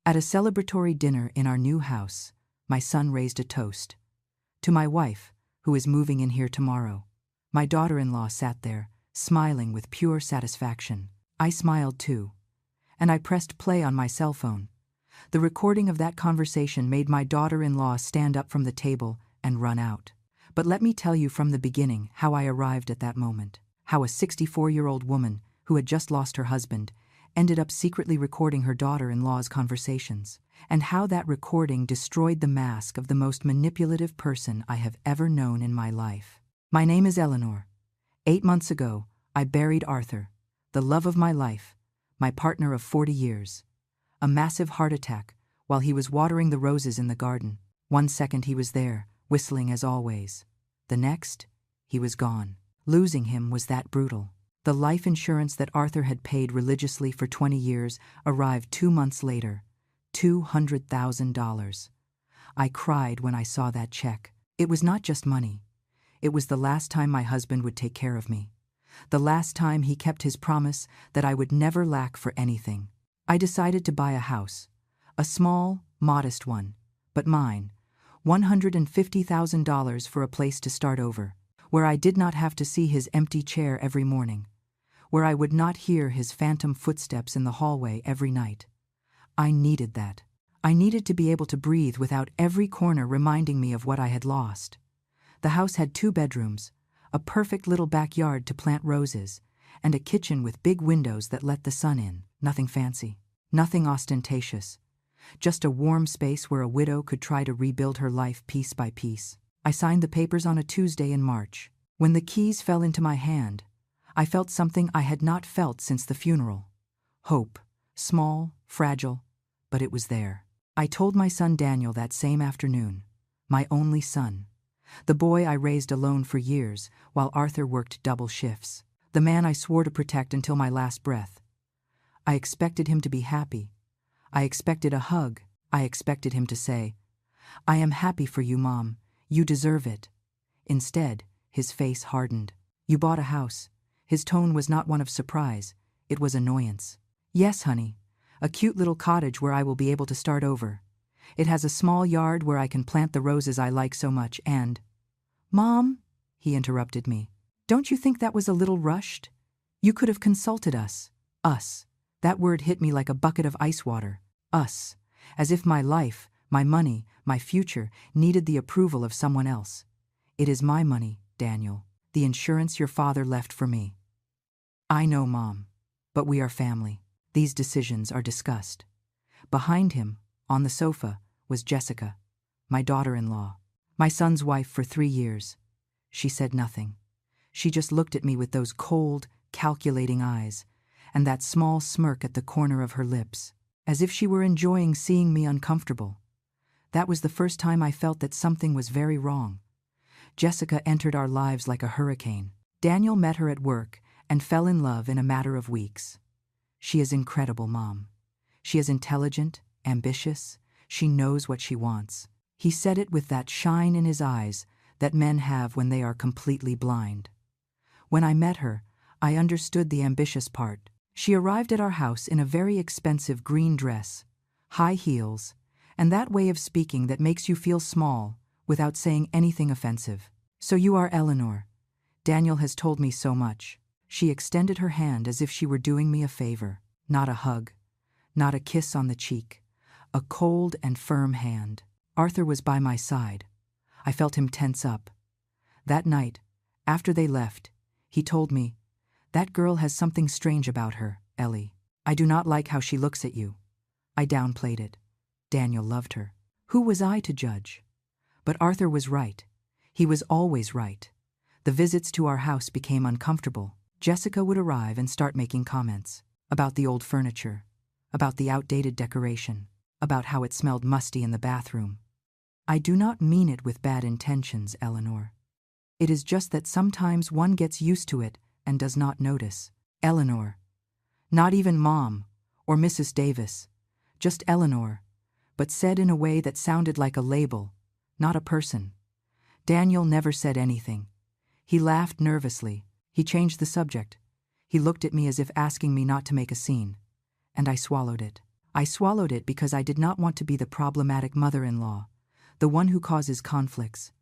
At a celebratory dinner in our new house, my son raised a toast. To my wife, who is moving in here tomorrow. My daughter-in-law sat there, smiling with pure satisfaction. I smiled too. And I pressed play on my cell phone. The recording of that conversation made my daughter-in-law stand up from the table and run out. But let me tell you from the beginning how I arrived at that moment. How a 64-year-old woman, who had just lost her husband, ended up secretly recording her daughter-in-law's conversations, and how that recording destroyed the mask of the most manipulative person I have ever known in my life. My name is Eleanor. 8 months ago, I buried Arthur, the love of my life, my partner of 40 years. A massive heart attack while he was watering the roses in the garden. 1 second he was there, whistling as always. The next, he was gone. Losing him was that brutal. The life insurance that Arthur had paid religiously for 20 years arrived 2 months later. $200,000. I cried when I saw that check. It was not just money. It was the last time my husband would take care of me. The last time he kept his promise that I would never lack for anything. I decided to buy a house. A small, modest one, but mine. $150,000 for a place to start over, where I did not have to see his empty chair every morning, where I would not hear his phantom footsteps in the hallway every night. I needed that. I needed to be able to breathe without every corner reminding me of what I had lost. The house had 2 bedrooms, a perfect little backyard to plant roses, and a kitchen with big windows that let the sun in. Nothing fancy, nothing ostentatious. Just a warm space where a widow could try to rebuild her life piece by piece. I signed the papers on a Tuesday in March. When the keys fell into my hand, I felt something I had not felt since the funeral. Hope, small, fragile, but it was there. I told my son Daniel that same afternoon, my only son, the boy I raised alone for years while Arthur worked double shifts, the man I swore to protect until my last breath. I expected him to be happy. I expected a hug. I expected him to say, "I am happy for you, Mom. You deserve it." Instead, his face hardened. "You bought a house." His tone was not one of surprise. It was annoyance. "Yes, honey. A cute little cottage where I will be able to start over. It has a small yard where I can plant the roses I like so much and—" "Mom," he interrupted me, "don't you think that was a little rushed? You could have consulted us." Us. That word hit me like a bucket of ice water. Us. As if my life, my money, my future needed the approval of someone else. "It is my money, Daniel. The insurance your father left for me." "I know, Mom. But we are family. These decisions are discussed." Behind him, on the sofa, was Jessica, my daughter-in-law, my son's wife for 3 years. She said nothing. She just looked at me with those cold, calculating eyes, and that small smirk at the corner of her lips, as if she were enjoying seeing me uncomfortable. That was the first time I felt that something was very wrong. Jessica entered our lives like a hurricane. Daniel met her at work and fell in love in a matter of weeks. She is incredible, Mom. She is intelligent, ambitious. She knows what she wants. He said it with that shine in his eyes that men have when they are completely blind. When I met her, I understood the ambitious part. She arrived at our house in a very expensive green dress, high heels, and that way of speaking that makes you feel small without saying anything offensive. "So you are Eleanor. Daniel has told me so much." She extended her hand as if she were doing me a favor. Not a hug, not a kiss on the cheek, a cold and firm hand. Arthur was by my side. I felt him tense up. That night, after they left, he told me, "That girl has something strange about her, Ellie. I do not like how she looks at you." I downplayed it. Daniel loved her. Who was I to judge? But Arthur was right. He was always right. The visits to our house became uncomfortable. Jessica would arrive and start making comments about the old furniture, about the outdated decoration, about how it smelled musty in the bathroom. I do not mean it with bad intentions, Eleanor. It is just that sometimes one gets used to it and does not notice. Eleanor. Not even Mom or Mrs. Davis, just Eleanor, but said in a way that sounded like a label, not a person. Daniel never said anything. He laughed nervously. He changed the subject. He looked at me as if asking me not to make a scene, and I swallowed it. I swallowed it because I did not want to be the problematic mother-in-law, the one who causes conflicts,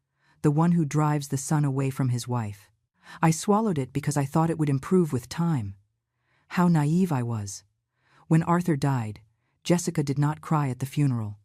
the one who drives the son away from his wife. I swallowed it because I thought it would improve with time. How naive I was. When Arthur died, Jessica did not cry at the funeral.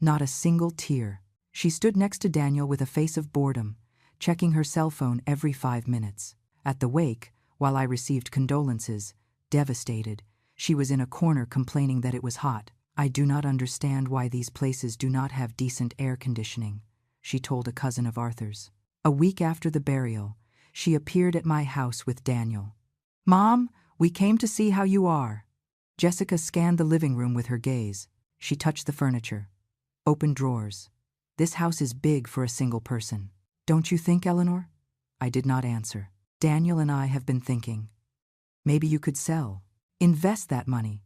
Not a single tear. She stood next to Daniel with a face of boredom, checking her cell phone every 5 minutes. At the wake, while I received condolences, devastated, she was in a corner complaining that it was hot. I do not understand why these places do not have decent air conditioning, she told a cousin of Arthur's. A week after the burial, she appeared at my house with Daniel. "Mom, we came to see how you are." Jessica scanned the living room with her gaze. She touched the furniture. Opened drawers. "This house is big for a single person. Don't you think, Eleanor?" I did not answer. "Daniel and I have been thinking. Maybe you could sell. Invest that money.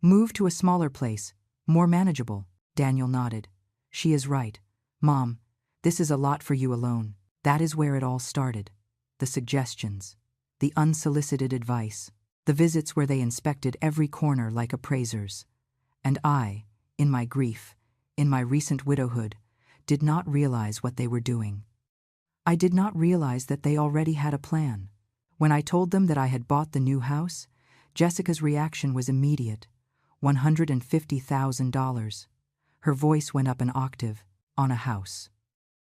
Move to a smaller place, more manageable." Daniel nodded. "She is right. Mom, this is a lot for you alone." That is where it all started. The suggestions. The unsolicited advice. The visits where they inspected every corner like appraisers. And I, in my grief, in my recent widowhood, did not realize what they were doing. I did not realize that they already had a plan. When I told them that I had bought the new house, Jessica's reaction was immediate. $150,000. Her voice went up an octave. On a house.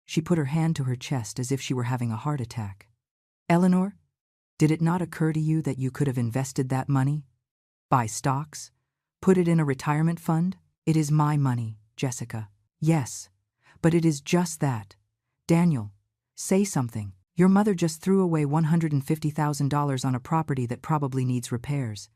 She put her hand to her chest as if she were having a heart attack. "Eleanor, did it not occur to you that you could have invested that money? Buy stocks? Put it in a retirement fund?" "It is my money, Jessica." "Yes, but it is just that. Daniel, say something. Your mother just threw away $150,000 on a property that probably needs repairs."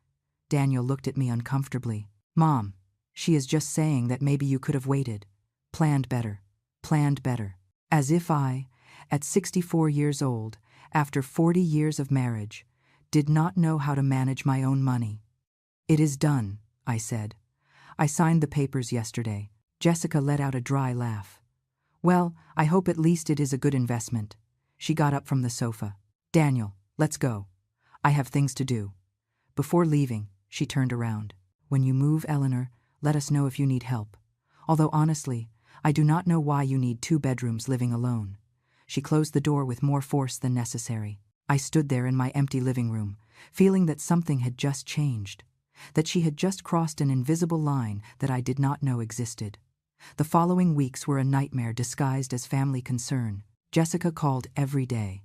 Daniel looked at me uncomfortably. "Mom, she is just saying that maybe you could have waited. Planned better. Planned better." As if I, at 64 years old, after 40 years of marriage, did not know how to manage my own money. "It is done," I said. "I signed the papers yesterday." Jessica let out a dry laugh. "Well, I hope at least it is a good investment." She got up from the sofa. "Daniel, let's go. I have things to do." Before leaving, she turned around. "When you move, Eleanor, let us know if you need help. Although honestly, I do not know why you need 2 bedrooms living alone." She closed the door with more force than necessary. I stood there in my empty living room, feeling that something had just changed, that she had just crossed an invisible line that I did not know existed. The following weeks were a nightmare disguised as family concern. Jessica called every day.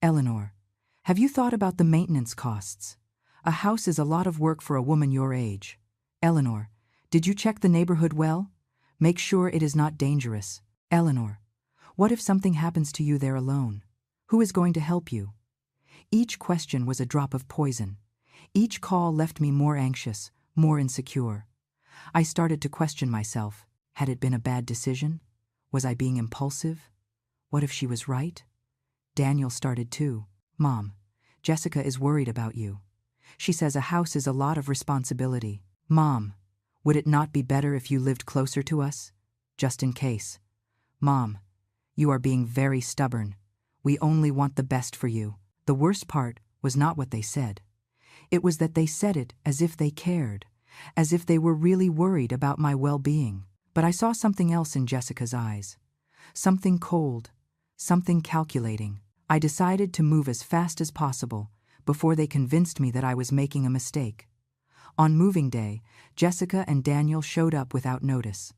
"Eleanor, have you thought about the maintenance costs? A house is a lot of work for a woman your age. Eleanor, did you check the neighborhood well? Make sure it is not dangerous. Eleanor, what if something happens to you there alone? Who is going to help you?" Each question was a drop of poison. Each call left me more anxious, more insecure. I started to question myself. Had it been a bad decision? Was I being impulsive? What if she was right? Daniel started too. "Mom, Jessica is worried about you. She says a house is a lot of responsibility. Mom, would it not be better if you lived closer to us? Just in case." "Mom, you are being very stubborn. We only want the best for you." The worst part was not what they said. It was that they said it as if they cared, as if they were really worried about my well-being. But I saw something else in Jessica's eyes. Something cold, something calculating. I decided to move as fast as possible before they convinced me that I was making a mistake. On moving day, Jessica and Daniel showed up without notice.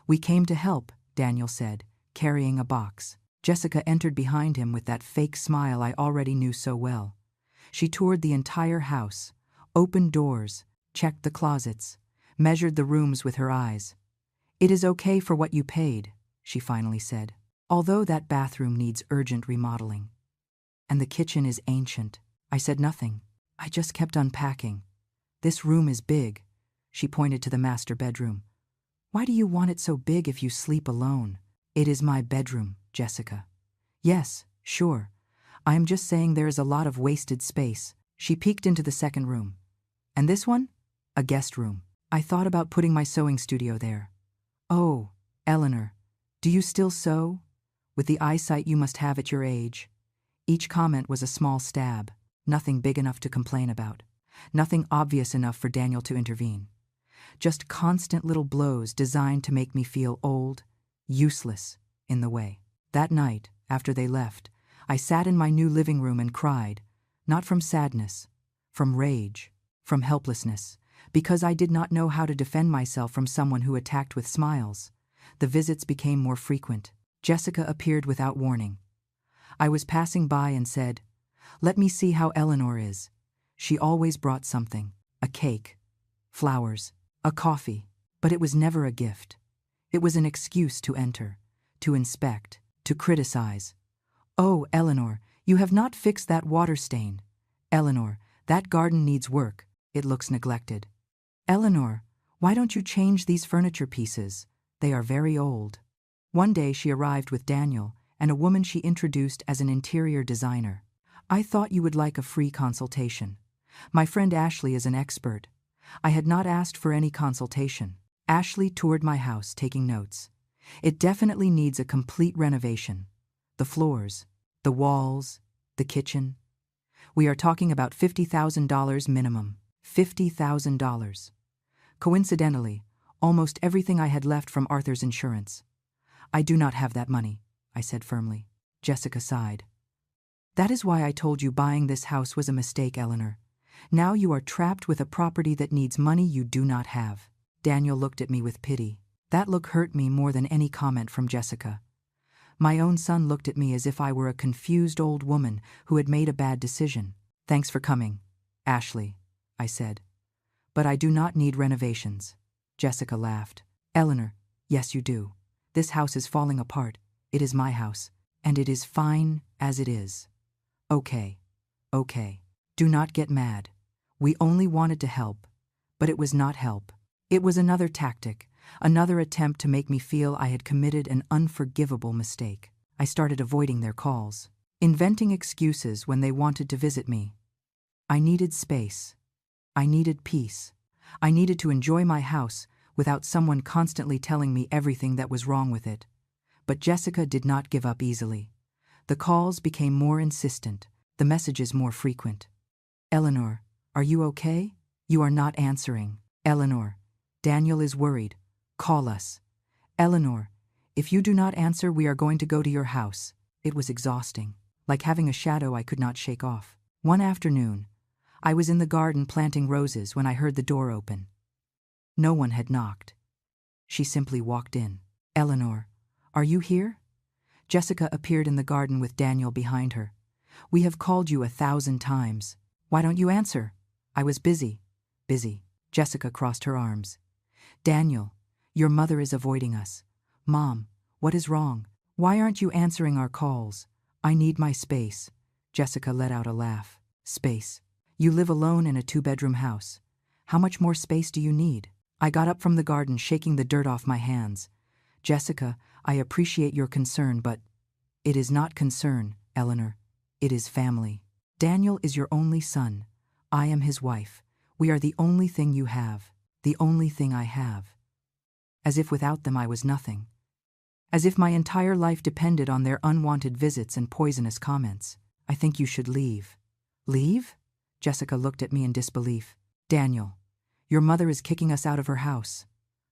"We came to help," Daniel said, carrying a box. Jessica entered behind him with that fake smile I already knew so well. She toured the entire house, opened doors, checked the closets, measured the rooms with her eyes. "It is okay for what you paid," she finally said. "Although that bathroom needs urgent remodeling. And the kitchen is ancient." I said nothing. I just kept unpacking. "This room is big," she pointed to the master bedroom. "Why do you want it so big if you sleep alone?" "It is my bedroom, Jessica." "Yes, sure. I am just saying there is a lot of wasted space." She peeked into the second room. "And this one? A guest room. I thought about putting my sewing studio there." "Oh, Eleanor, do you still sew? With the eyesight you must have at your age." Each comment was a small stab, nothing big enough to complain about, nothing obvious enough for Daniel to intervene. just constant little blows designed to make me feel old, useless, in the way. That night, after they left, I sat in my new living room and cried, not from sadness, from rage, from helplessness, because I did not know how to defend myself from someone who attacked with smiles. The visits became more frequent. Jessica appeared without warning. I was passing by and said, "Let me see how Eleanor is." She always brought something, a cake, flowers, a coffee, but it was never a gift. It was an excuse to enter, to inspect, to criticize. "Oh, Eleanor, you have not fixed that water stain. Eleanor, that garden needs work, it looks neglected. Eleanor, why don't you change these furniture pieces? They are very old." One day she arrived with Daniel and a woman she introduced as an interior designer. "I thought you would like a free consultation. My friend Ashley is an expert." I had not asked for any consultation. Ashley toured my house, taking notes. "It definitely needs a complete renovation. The floors, the walls, the kitchen. We are talking about $50,000 minimum. $50,000. Coincidentally, almost everything I had left from Arthur's insurance. "I do not have that money," I said firmly. Jessica sighed. "That is why I told you buying this house was a mistake, Eleanor. Now you are trapped with a property that needs money you do not have." Daniel looked at me with pity. That look hurt me more than any comment from Jessica. My own son looked at me as if I were a confused old woman who had made a bad decision. "Thanks for coming, Ashley," I said. "But I do not need renovations." Jessica laughed. "Eleanor, yes you do. This house is falling apart. It is my house, and it is fine as it is." Okay. Do not get mad. We only wanted to help, but it was not help. It was another tactic, another attempt to make me feel I had committed an unforgivable mistake. I started avoiding their calls, inventing excuses when they wanted to visit me. I needed space. I needed peace. I needed to enjoy my house without someone constantly telling me everything that was wrong with it. But Jessica did not give up easily. The calls became more insistent, the messages more frequent. "Eleanor, are you okay? You are not answering. Eleanor, Daniel is worried. Call us. Eleanor, if you do not answer, we are going to go to your house." It was exhausting, like having a shadow I could not shake off. One afternoon, I was in the garden planting roses when I heard the door open. No one had knocked. She simply walked in. "Eleanor, are you here?" Jessica appeared in the garden with Daniel behind her. "We have called you 1,000 times. Why don't you answer?" "I was busy." "Busy." Jessica crossed her arms. "Daniel, your mother is avoiding us. Mom, what is wrong? Why aren't you answering our calls? I need my space." Jessica let out a laugh. "Space? You live alone in a 2-bedroom house. How much more space do you need?" I got up from the garden, shaking the dirt off my hands. "Jessica, I appreciate your concern, but it is not concern, Eleanor. It is family. Daniel is your only son. I am his wife. We are the only thing you have, the only thing I have." As if without them I was nothing. As if my entire life depended on their unwanted visits and poisonous comments. "I think you should leave." "Leave?" Jessica looked at me in disbelief. "Daniel, your mother is kicking us out of her house."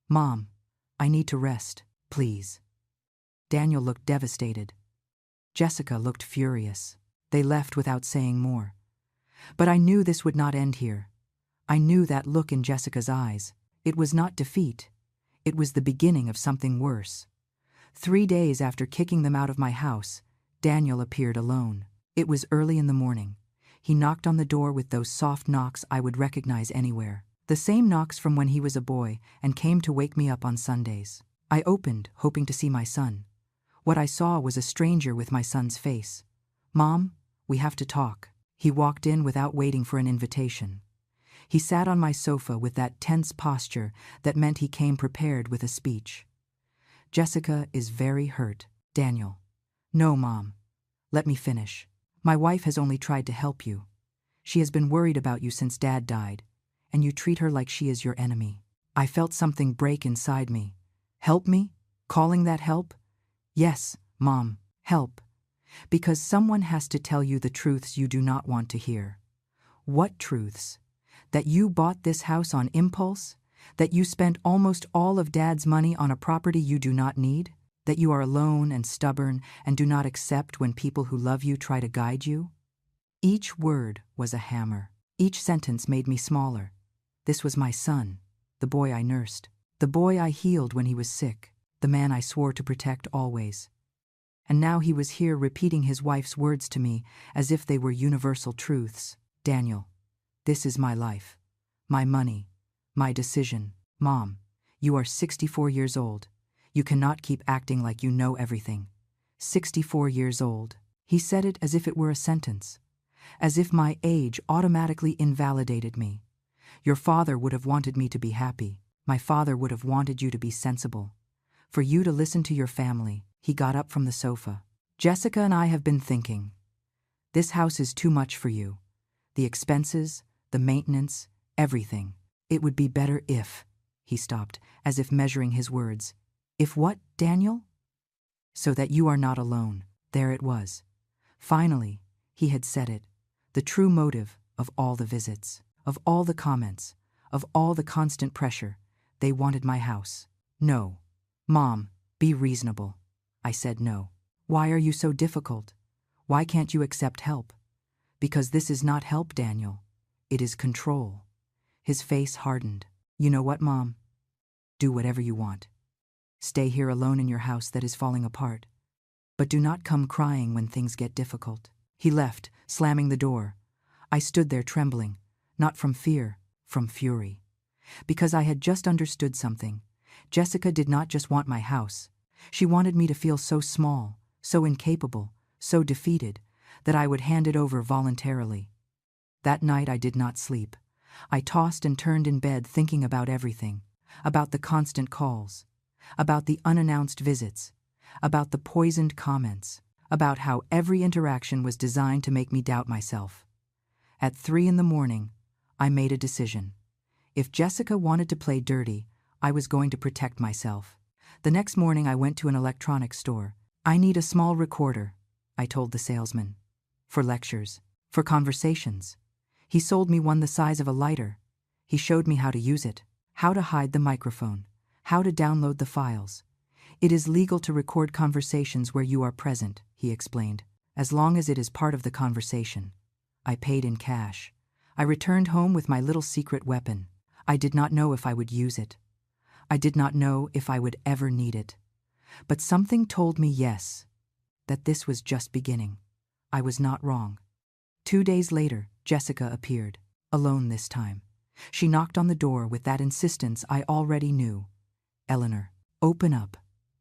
"Mom, I need to rest, please." Daniel looked devastated. Jessica looked furious. They left without saying more. But I knew this would not end here. I knew that look in Jessica's eyes. It was not defeat. It was the beginning of something worse. 3 days after kicking them out of my house, Daniel appeared alone. It was early in the morning. He knocked on the door with those soft knocks I would recognize anywhere. The same knocks from when he was a boy and came to wake me up on Sundays. I opened, hoping to see my son. What I saw was a stranger with my son's face. "Mom, we have to talk." He walked in without waiting for an invitation. He sat on my sofa with that tense posture that meant he came prepared with a speech. "Jessica is very hurt." "Daniel." "No, Mom. Let me finish. My wife has only tried to help you. She has been worried about you since Dad died, and you treat her like she is your enemy." I felt something break inside me. Help me? Calling that help? Yes, Mom, help. Because someone has to tell you the truths you do not want to hear. What truths? That you bought this house on impulse? That you spent almost all of Dad's money on a property you do not need? That you are alone and stubborn and do not accept when people who love you try to guide you? Each word was a hammer. Each sentence made me smaller. This was my son, the boy I nursed, the boy I healed when he was sick, the man I swore to protect always. And now he was here repeating his wife's words to me as if they were universal truths. Daniel, this is my life, my money, my decision. Mom, you are 64 years old. You cannot keep acting like you know everything. 64 years old. He said it as if it were a sentence, as if my age automatically invalidated me. Your father would have wanted me to be happy. My father would have wanted you to be sensible. For you to listen to your family. He got up from the sofa. Jessica and I have been thinking. This house is too much for you. The expenses, the maintenance, everything. It would be better if... He stopped, as if measuring his words. If what, Daniel? So that you are not alone. There it was. Finally, he had said it. The true motive of all the visits, of all the comments, of all the constant pressure. They wanted my house. No. Mom, be reasonable. I said no. Why are you so difficult? Why can't you accept help? Because this is not help, Daniel. It is control. His face hardened. You know what, Mom? Do whatever you want. Stay here alone in your house that is falling apart. But do not come crying when things get difficult. He left, slamming the door. I stood there trembling, not from fear, from fury. Because I had just understood something. Jessica did not just want my house. She wanted me to feel so small, so incapable, so defeated, that I would hand it over voluntarily. That night I did not sleep. I tossed and turned in bed thinking about everything, about the constant calls, about the unannounced visits, about the poisoned comments, about how every interaction was designed to make me doubt myself. At 3 a.m, I made a decision. If Jessica wanted to play dirty, I was going to protect myself. The next morning I went to an electronics store. I need a small recorder, I told the salesman. For lectures, for conversations. He sold me one the size of a lighter. He showed me how to use it, how to hide the microphone, how to download the files. It is legal to record conversations where you are present, he explained, as long as it is part of the conversation. I paid in cash. I returned home with my little secret weapon. I did not know if I would use it. I did not know if I would ever need it. But something told me yes, that this was just beginning. I was not wrong. 2 days later, Jessica appeared, alone this time. She knocked on the door with that insistence I already knew. Eleanor, open up.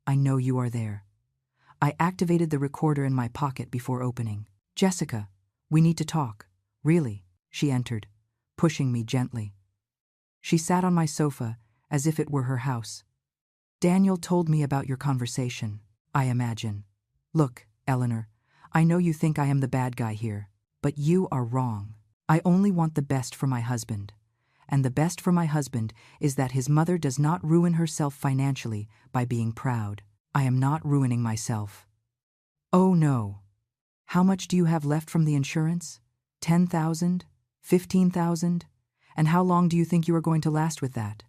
I know you are there. I activated the recorder in my pocket before opening. Jessica, we need to talk. Really, she entered, pushing me gently. She sat on my sofa as if it were her house. Daniel told me about your conversation, I imagine. Look, Eleanor, I know you think I am the bad guy here, but you are wrong. I only want the best for my husband. And the best for my husband is that his mother does not ruin herself financially by being proud. I am not ruining myself. Oh no. How much do you have left from the insurance? 10,000? 15,000? And how long do you think you are going to last with that?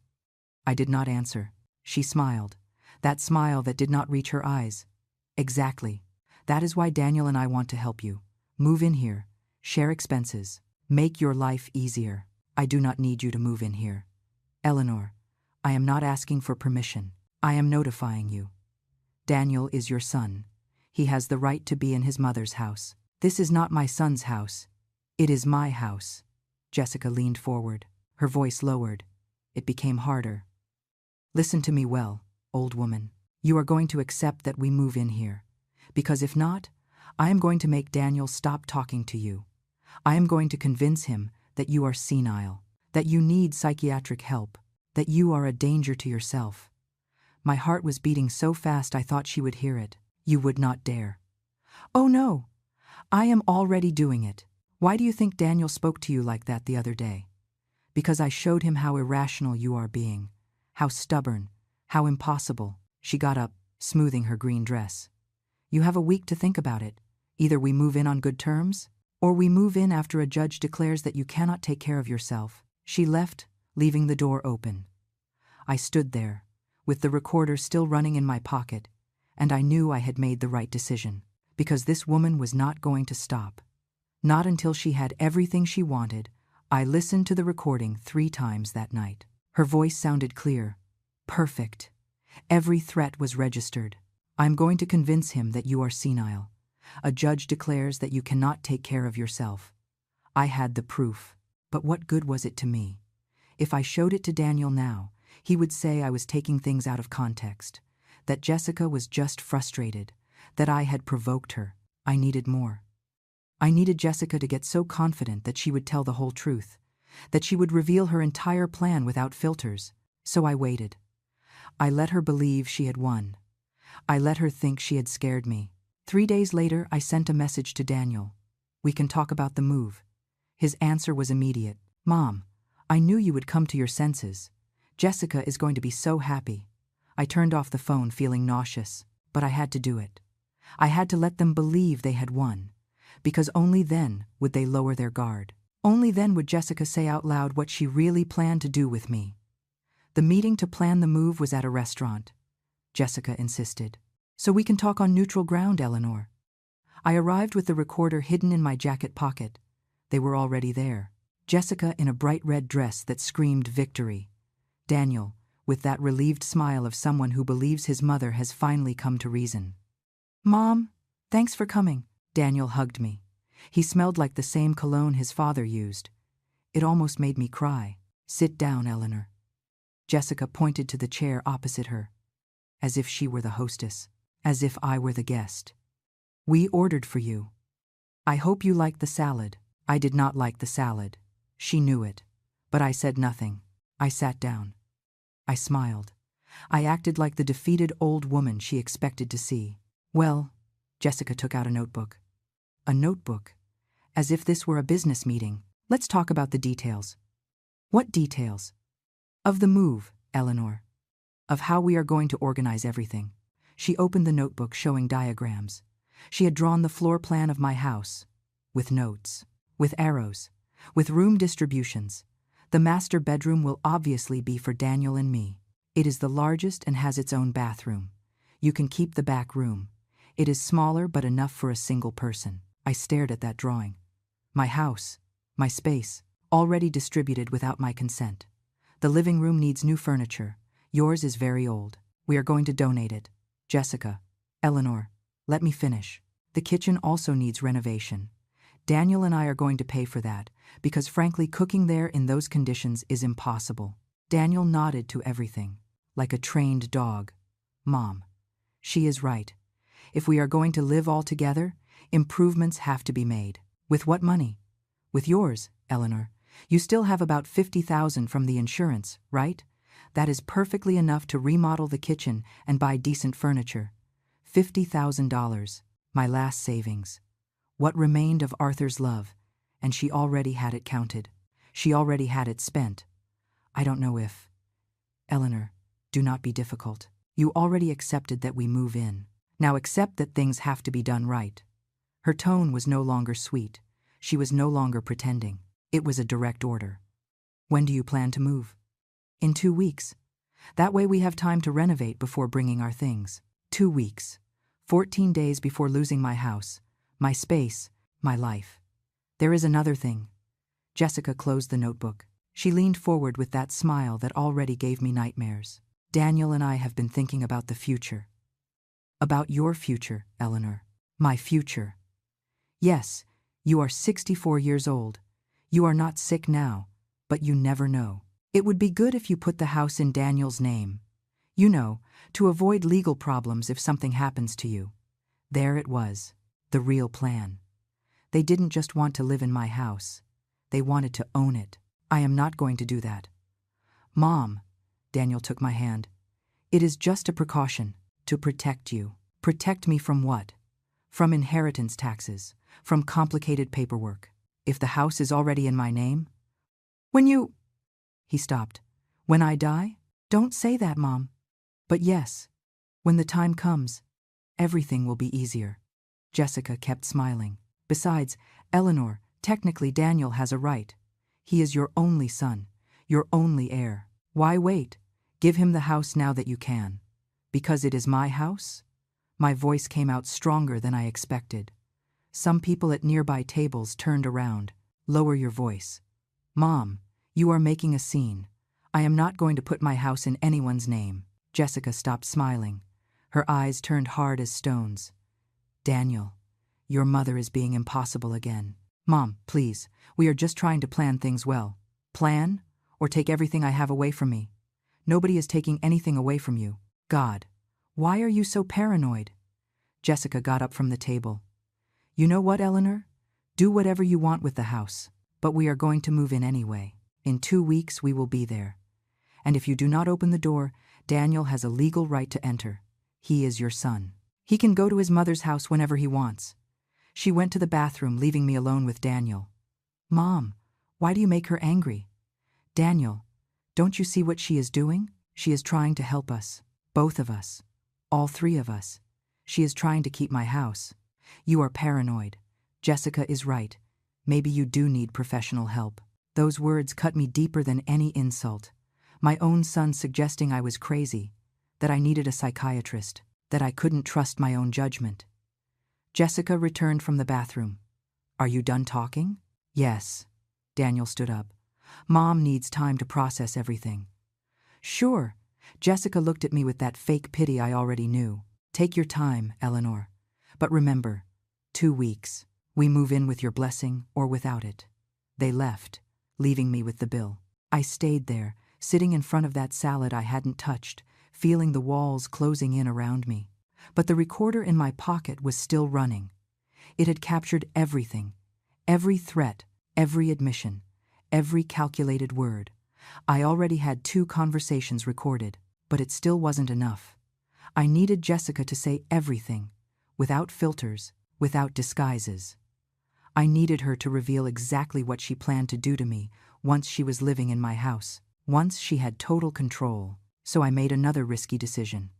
I did not answer. She smiled. That smile that did not reach her eyes. Exactly. That is why Daniel and I want to help you. Move in here. Share expenses. Make your life easier. I do not need you to move in here. Eleanor, I am not asking for permission. I am notifying you. Daniel is your son. He has the right to be in his mother's house. This is not my son's house. It is my house. Jessica leaned forward. Her voice lowered. It became harder. Listen to me well, old woman. You are going to accept that we move in here. Because if not, I am going to make Daniel stop talking to you. I am going to convince him that you are senile, that you need psychiatric help, that you are a danger to yourself. My heart was beating so fast I thought she would hear it. You would not dare. Oh no, I am already doing it. Why do you think Daniel spoke to you like that the other day? Because I showed him how irrational you are being, how stubborn, how impossible. She got up, smoothing her green dress. You have a week to think about it. Either we move in on good terms, or we move in after a judge declares that you cannot take care of yourself. She left, leaving the door open. I stood there, with the recorder still running in my pocket, and I knew I had made the right decision, because this woman was not going to stop. Not until she had everything she wanted. I listened to the recording 3 times that night. Her voice sounded clear, perfect. Every threat was registered. I'm going to convince him that you are senile. A judge declares that you cannot take care of yourself. I had the proof, but what good was it to me? If I showed it to Daniel now, he would say I was taking things out of context, that Jessica was just frustrated, that I had provoked her. I needed more. I needed Jessica to get so confident that she would tell the whole truth, that she would reveal her entire plan without filters. So I waited. I let her believe she had won. I let her think she had scared me. 3 days later, I sent a message to Daniel. We can talk about the move. His answer was immediate. Mom, I knew you would come to your senses. Jessica is going to be so happy. I turned off the phone feeling nauseous, but I had to do it. I had to let them believe they had won, because only then would they lower their guard. Only then would Jessica say out loud what she really planned to do with me. The meeting to plan the move was at a restaurant. Jessica insisted. So we can talk on neutral ground, Eleanor. I arrived with the recorder hidden in my jacket pocket. They were already there. Jessica in a bright red dress that screamed victory. Daniel, with that relieved smile of someone who believes his mother has finally come to reason. Mom, thanks for coming. Daniel hugged me. He smelled like the same cologne his father used. It almost made me cry. Sit down, Eleanor. Jessica pointed to the chair opposite her, as if she were the hostess, as if I were the guest. We ordered for you. I hope you like the salad. I did not like the salad. She knew it, but I said nothing. I sat down. I smiled. I acted like the defeated old woman she expected to see. Well, Jessica took out a notebook. A notebook? As if this were a business meeting. Let's talk about the details. What details? Of the move, Eleanor. Of how we are going to organize everything. She opened the notebook showing diagrams. She had drawn the floor plan of my house, with notes, with arrows, with room distributions. The master bedroom will obviously be for Daniel and me. It is the largest and has its own bathroom. You can keep the back room. It is smaller but enough for a single person. I stared at that drawing. My house, my space, already distributed without my consent. The living room needs new furniture. Yours is very old. We are going to donate it. Jessica, Eleanor, let me finish. The kitchen also needs renovation. Daniel and I are going to pay for that, because frankly cooking there in those conditions is impossible. Daniel nodded to everything, like a trained dog. Mom, she is right. If we are going to live all together, improvements have to be made. With what money? With yours, Eleanor. You still have about $50,000 from the insurance, right? That is perfectly enough to remodel the kitchen and buy decent furniture. $50,000, my last savings. What remained of Arthur's love, and she already had it counted. She already had it spent. I don't know if... Eleanor, do not be difficult. You already accepted that we move in. Now accept that things have to be done right. Her tone was no longer sweet. She was no longer pretending. It was a direct order. When do you plan to move? In 2 weeks. That way we have time to renovate before bringing our things. 2 weeks. 14 days before losing my house, my space, my life. There is another thing. Jessica closed the notebook. She leaned forward with that smile that already gave me nightmares. Daniel and I have been thinking about the future. About your future, Eleanor. My future. Yes, you are 64 years old. You are not sick now, but you never know. It would be good if you put the house in Daniel's name. You know, to avoid legal problems if something happens to you. There it was, the real plan. They didn't just want to live in my house. They wanted to own it. I am not going to do that. Mom, Daniel took my hand. It is just a precaution, to protect you. Protect me from what? From inheritance taxes, from complicated paperwork. If the house is already in my name? When you... He stopped. When I die? Don't say that, Mom. But yes, when the time comes, everything will be easier. Jessica kept smiling. Besides, Eleanor, technically Daniel has a right. He is your only son, your only heir. Why wait? Give him the house now that you can. Because it is my house? My voice came out stronger than I expected. Some people at nearby tables turned around. Lower your voice. Mom, you are making a scene. I am not going to put my house in anyone's name. Jessica stopped smiling. Her eyes turned hard as stones. Daniel, your mother is being impossible again. Mom, please, we are just trying to plan things well. Plan? Or take everything I have away from me? Nobody is taking anything away from you. God, why are you so paranoid? Jessica got up from the table. You know what, Eleanor? Do whatever you want with the house, but we are going to move in anyway. In 2 weeks we will be there. And if you do not open the door, Daniel has a legal right to enter. He is your son. He can go to his mother's house whenever he wants. She went to the bathroom, leaving me alone with Daniel. Mom, why do you make her angry? Daniel, don't you see what she is doing? She is trying to help us. Both of us. All 3 of us. She is trying to keep my house. You are paranoid. Jessica is right. Maybe you do need professional help. Those words cut me deeper than any insult. My own son suggesting I was crazy, that I needed a psychiatrist, that I couldn't trust my own judgment. Jessica returned from the bathroom. Are you done talking? Yes. Daniel stood up. Mom needs time to process everything. Sure. Jessica looked at me with that fake pity I already knew. Take your time, Eleanor. But remember, 2 weeks. We move in with your blessing or without it. They left, leaving me with the bill. I stayed there, sitting in front of that salad I hadn't touched, feeling the walls closing in around me. But the recorder in my pocket was still running. It had captured everything, every threat, every admission, every calculated word. I already had 2 conversations recorded, but it still wasn't enough. I needed Jessica to say everything, without filters, without disguises. I needed her to reveal exactly what she planned to do to me once she was living in my house. Once she had total control. So I made another risky decision.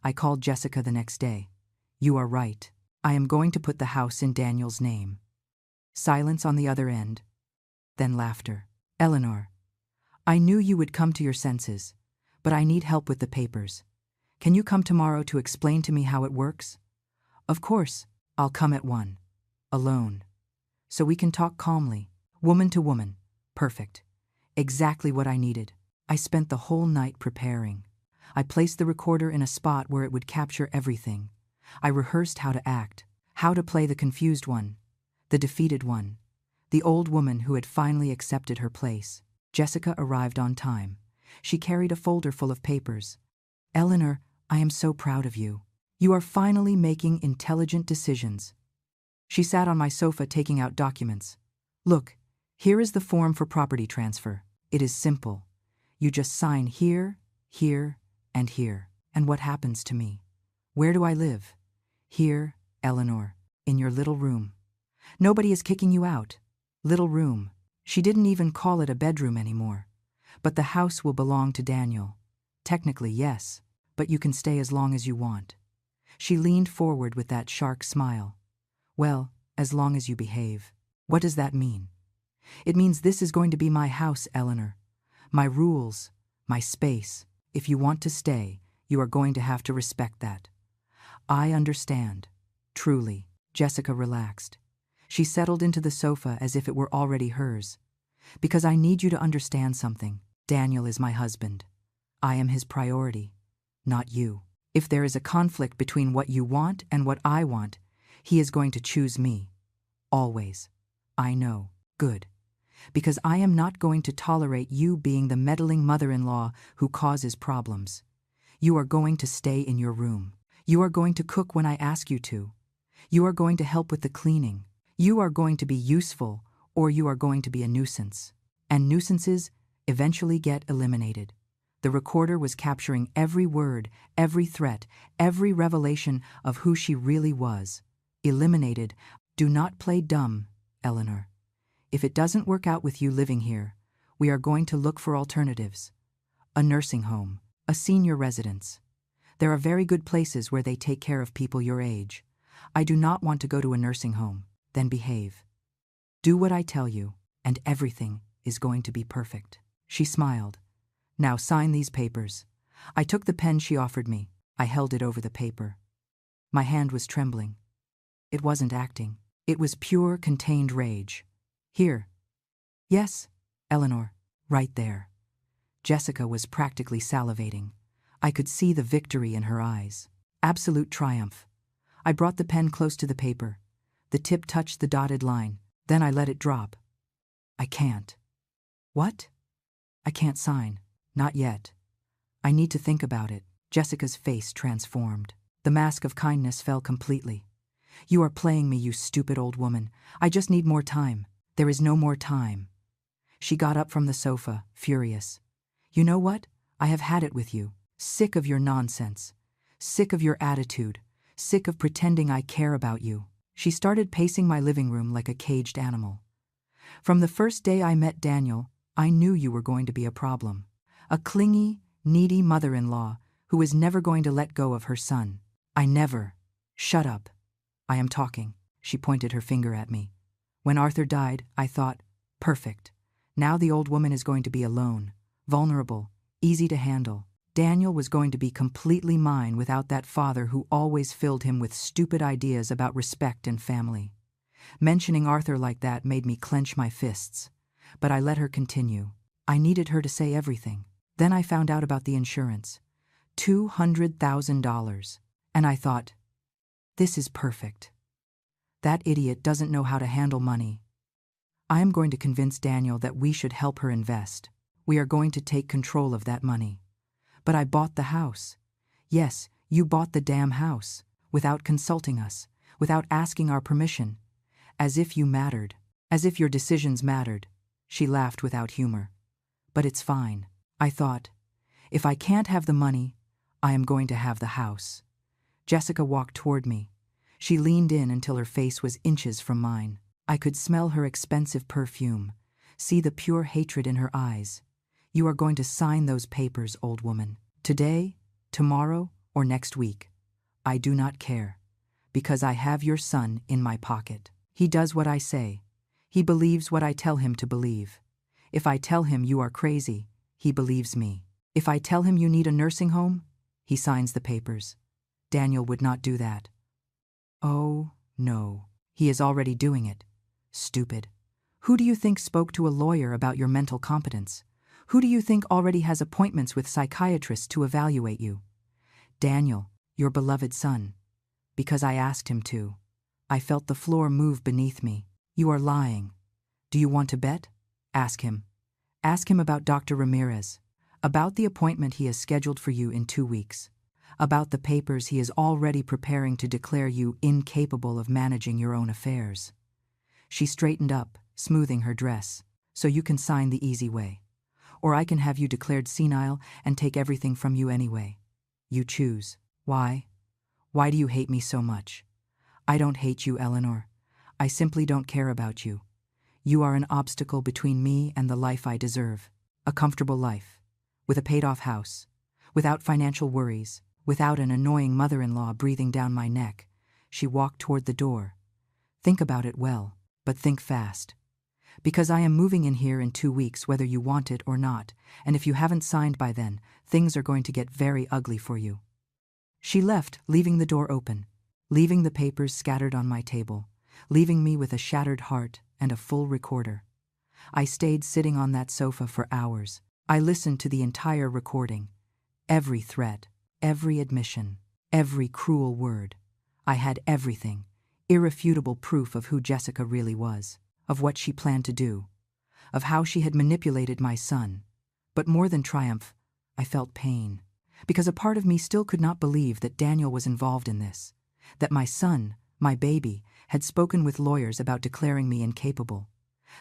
I called Jessica the next day. You are right. I am going to put the house in Daniel's name. Silence on the other end. Then laughter. Eleanor, I knew you would come to your senses, but I need help with the papers. Can you come tomorrow to explain to me how it works? Of course, I'll come at 1. Alone. So we can talk calmly, woman to woman. Perfect. Exactly what I needed. I spent the whole night preparing. I placed the recorder in a spot where it would capture everything. I rehearsed how to act, how to play the confused one, the defeated one, the old woman who had finally accepted her place. Jessica arrived on time. She carried a folder full of papers. Eleanor, I am so proud of you. You are finally making intelligent decisions. She sat on my sofa taking out documents. Look, here is the form for property transfer. It is simple. You just sign here, here, and here. And what happens to me? Where do I live? Here, Eleanor, in your little room. Nobody is kicking you out. Little room. She didn't even call it a bedroom anymore. But the house will belong to Daniel. Technically, yes, but you can stay as long as you want. She leaned forward with that shark smile. Well, as long as you behave. What does that mean? It means this is going to be my house, Eleanor. My rules, my space. If you want to stay, you are going to have to respect that. I understand. Truly. Jessica relaxed. She settled into the sofa as if it were already hers. Because I need you to understand something. Daniel is my husband. I am his priority, not you. If there is a conflict between what you want and what I want, he is going to choose me. Always. I know. Good. Because I am not going to tolerate you being the meddling mother-in-law who causes problems. You are going to stay in your room. You are going to cook when I ask you to. You are going to help with the cleaning. You are going to be useful, or you are going to be a nuisance. And nuisances eventually get eliminated. The recorder was capturing every word, every threat, every revelation of who she really was. Eliminated. Do not play dumb, Eleanor. If it doesn't work out with you living here, we are going to look for alternatives. A nursing home, a senior residence. There are very good places where they take care of people your age. I do not want to go to a nursing home. Then behave. Do what I tell you, and everything is going to be perfect. She smiled. Now sign these papers. I took the pen she offered me. I held it over the paper. My hand was trembling. It wasn't acting. It was pure, contained rage. Here. Yes, Eleanor. Right there. Jessica was practically salivating. I could see the victory in her eyes. Absolute triumph. I brought the pen close to the paper. The tip touched the dotted line. Then I let it drop. I can't. What? I can't sign. Not yet. I need to think about it. Jessica's face transformed. The mask of kindness fell completely. You are playing me, you stupid old woman. I just need more time. There is no more time. She got up from the sofa, furious. You know what? I have had it with you. Sick of your nonsense. Sick of your attitude. Sick of pretending I care about you. She started pacing my living room like a caged animal. From the first day I met Daniel, I knew you were going to be a problem. A clingy, needy mother-in-law who was never going to let go of her son. I never. Shut up. I am talking. She pointed her finger at me. When Arthur died, I thought, perfect. Now the old woman is going to be alone, vulnerable, easy to handle. Daniel was going to be completely mine without that father who always filled him with stupid ideas about respect and family. Mentioning Arthur like that made me clench my fists. But I let her continue. I needed her to say everything. Then I found out about the insurance. $200,000. And I thought, this is perfect. That idiot doesn't know how to handle money. I am going to convince Daniel that we should help her invest. We are going to take control of that money. But I bought the house. Yes, you bought the damn house, without consulting us, without asking our permission. As if you mattered. As if your decisions mattered. She laughed without humor. But it's fine. I thought, if I can't have the money, I am going to have the house. Jessica walked toward me. She leaned in until her face was inches from mine. I could smell her expensive perfume, see the pure hatred in her eyes. You are going to sign those papers, old woman. Today, tomorrow, or next week. I do not care. Because I have your son in my pocket. He does what I say. He believes what I tell him to believe. If I tell him you are crazy, he believes me. If I tell him you need a nursing home, he signs the papers. Daniel would not do that. Oh, no. He is already doing it. Stupid. Who do you think spoke to a lawyer about your mental competence? Who do you think already has appointments with psychiatrists to evaluate you? Daniel, your beloved son. Because I asked him to. I felt the floor move beneath me. You are lying. Do you want to bet? Ask him. Ask him about Dr. Ramirez. About the appointment he has scheduled for you in 2 weeks. About the papers he is already preparing to declare you incapable of managing your own affairs. She straightened up, smoothing her dress. So you can sign the easy way. Or I can have you declared senile and take everything from you anyway. You choose. Why? Why do you hate me so much? I don't hate you, Eleanor. I simply don't care about you. You are an obstacle between me and the life I deserve. A comfortable life. With a paid-off house. Without financial worries. Without an annoying mother-in-law breathing down my neck. She walked toward the door. Think about it well, but think fast. Because I am moving in here in 2 weeks whether you want it or not, and if you haven't signed by then, things are going to get very ugly for you. She left, leaving the door open, leaving the papers scattered on my table, leaving me with a shattered heart and a full recorder. I stayed sitting on that sofa for hours. I listened to the entire recording. Every threat, every admission, every cruel word. I had everything, irrefutable proof of who Jessica really was, of what she planned to do, of how she had manipulated my son. But more than triumph, I felt pain, because a part of me still could not believe that Daniel was involved in this, that my son, my baby, had spoken with lawyers about declaring me incapable.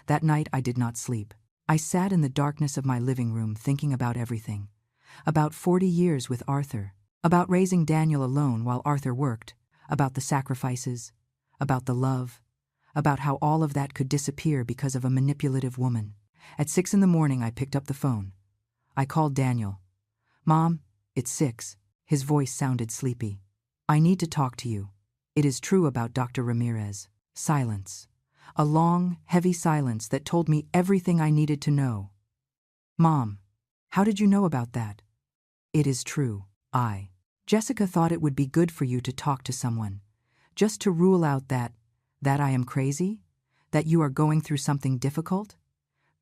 That night I did not sleep. I sat in the darkness of my living room thinking about everything. About 40 years with Arthur. About raising Daniel alone while Arthur worked. About the sacrifices. About the love. About how all of that could disappear because of a manipulative woman. At 6 in the morning I picked up the phone. I called Daniel. Mom, it's 6. His voice sounded sleepy. I need to talk to you. It is true about Dr. Ramirez. Silence. A long, heavy silence that told me everything I needed to know. Mom, how did you know about that? It is true. Jessica thought it would be good for you to talk to someone. Just to rule out that I am crazy? That you are going through something difficult?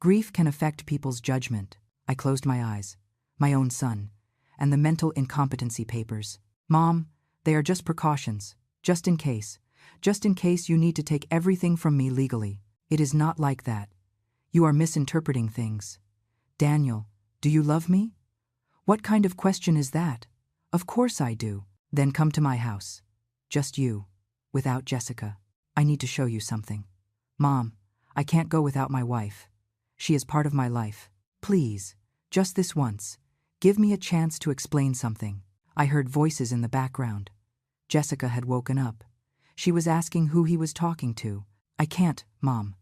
Grief can affect people's judgment. I closed my eyes. My own son. And the mental incompetency papers. Mom, they are just precautions. Just in case. Just in case you need to take everything from me legally. It is not like that. You are misinterpreting things. Daniel, do you love me? What kind of question is that? Of course I do. Then come to my house. Just you. Without Jessica. I need to show you something. Mom, I can't go without my wife. She is part of my life. Please, just this once. Give me a chance to explain something. I heard voices in the background. Jessica had woken up. She was asking who he was talking to. I can't, Mom.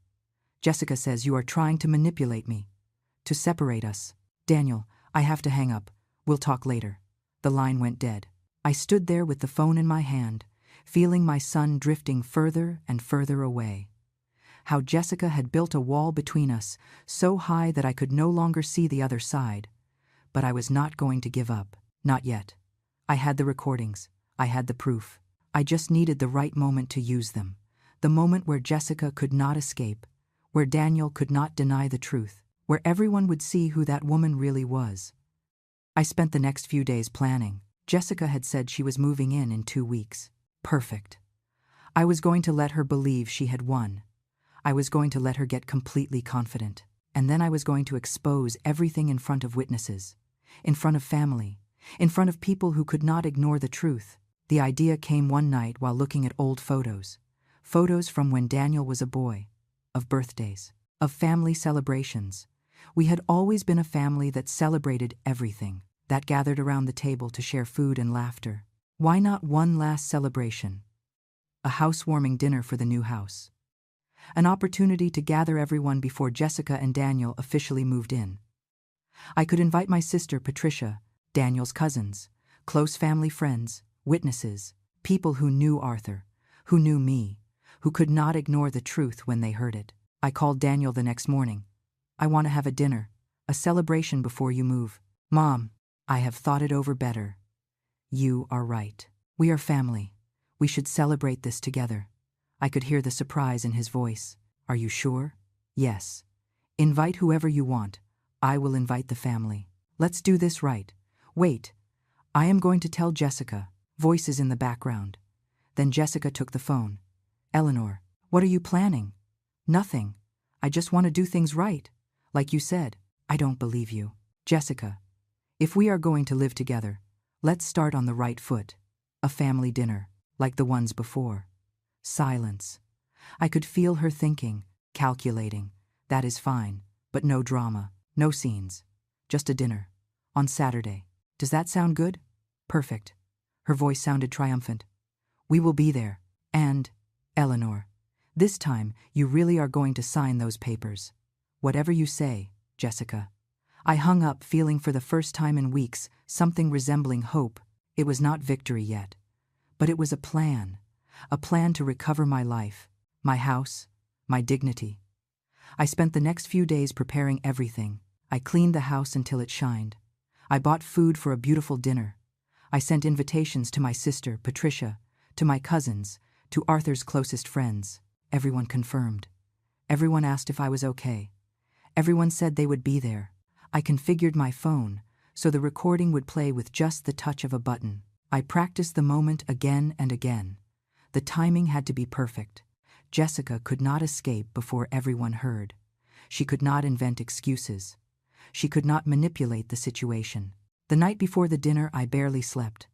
Jessica says you are trying to manipulate me. To separate us. Daniel, I have to hang up. We'll talk later. The line went dead. I stood there with the phone in my hand, feeling my son drifting further and further away. How Jessica had built a wall between us, so high that I could no longer see the other side. But I was not going to give up. Not yet. I had the recordings. I had the proof. I just needed the right moment to use them. The moment where Jessica could not escape, where Daniel could not deny the truth, where everyone would see who that woman really was. I spent the next few days planning. Jessica had said she was moving in 2 weeks. Perfect. I was going to let her believe she had won. I was going to let her get completely confident. And then I was going to expose everything in front of witnesses, in front of family, in front of people who could not ignore the truth. The idea came one night while looking at old photos. Photos from when Daniel was a boy, of birthdays, of family celebrations. We had always been a family that celebrated everything, that gathered around the table to share food and laughter. Why not one last celebration? A housewarming dinner for the new house. An opportunity to gather everyone before Jessica and Daniel officially moved in. I could invite my sister Patricia, Daniel's cousins, close family friends, witnesses, people who knew Arthur, who knew me, who could not ignore the truth when they heard it. I called Daniel the next morning. I want to have a dinner, a celebration before you move. Mom, I have thought it over better. You are right. We are family. We should celebrate this together. I could hear the surprise in his voice. Are you sure? Yes. Invite whoever you want. I will invite the family. Let's do this right. Wait. I am going to tell Jessica. Voices in the background. Then Jessica took the phone. Eleanor, what are you planning? Nothing. I just want to do things right. Like you said, I don't believe you. Jessica, if we are going to live together, let's start on the right foot. A family dinner, like the ones before. Silence. I could feel her thinking, calculating. That is fine, but no drama, no scenes. Just a dinner. On Saturday. Does that sound good? Perfect. Her voice sounded triumphant. We will be there. And, Eleanor, this time you really are going to sign those papers. Whatever you say, Jessica. I hung up feeling for the first time in weeks something resembling hope. It was not victory yet. But it was a plan to recover my life, my house, my dignity. I spent the next few days preparing everything. I cleaned the house until it shined. I bought food for a beautiful dinner. I sent invitations to my sister, Patricia, to my cousins, to Arthur's closest friends. Everyone confirmed. Everyone asked if I was okay. Everyone said they would be there. I configured my phone so the recording would play with just the touch of a button. I practiced the moment again and again. The timing had to be perfect. Jessica could not escape before everyone heard. She could not invent excuses. She could not manipulate the situation. The night before the dinner, I barely slept.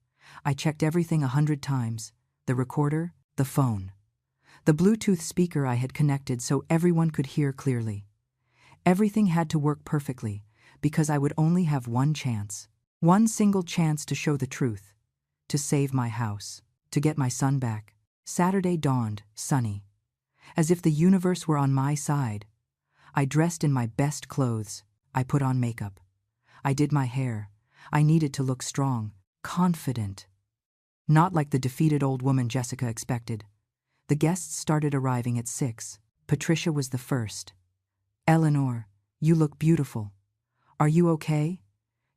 I checked everything 100 times. The recorder, the phone. The Bluetooth speaker I had connected so everyone could hear clearly. Everything had to work perfectly, because I would only have one chance. One single chance to show the truth. To save my house. To get my son back. Saturday dawned, sunny. As if the universe were on my side. I dressed in my best clothes. I put on makeup. I did my hair. I needed to look strong, confident. Not like the defeated old woman Jessica expected. The guests started arriving at 6. Patricia was the first. Eleanor, you look beautiful. Are you okay?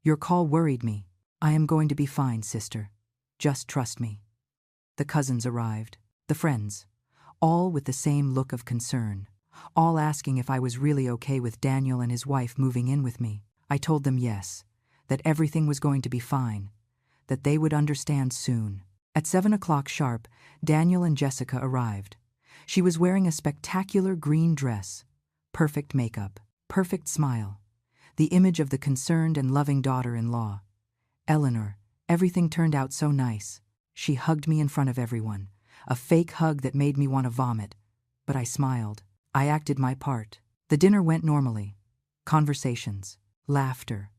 Your call worried me. I am going to be fine, sister. Just trust me. The cousins arrived, the friends, all with the same look of concern, all asking if I was really okay with Daniel and his wife moving in with me. I told them yes, that everything was going to be fine, that they would understand soon. At 7 o'clock sharp, Daniel and Jessica arrived. She was wearing a spectacular green dress, perfect makeup, perfect smile, the image of the concerned and loving daughter-in-law. Eleanor, everything turned out so nice. She hugged me in front of everyone, a fake hug that made me want to vomit, but I smiled. I acted my part. The dinner went normally. Conversations, laughter,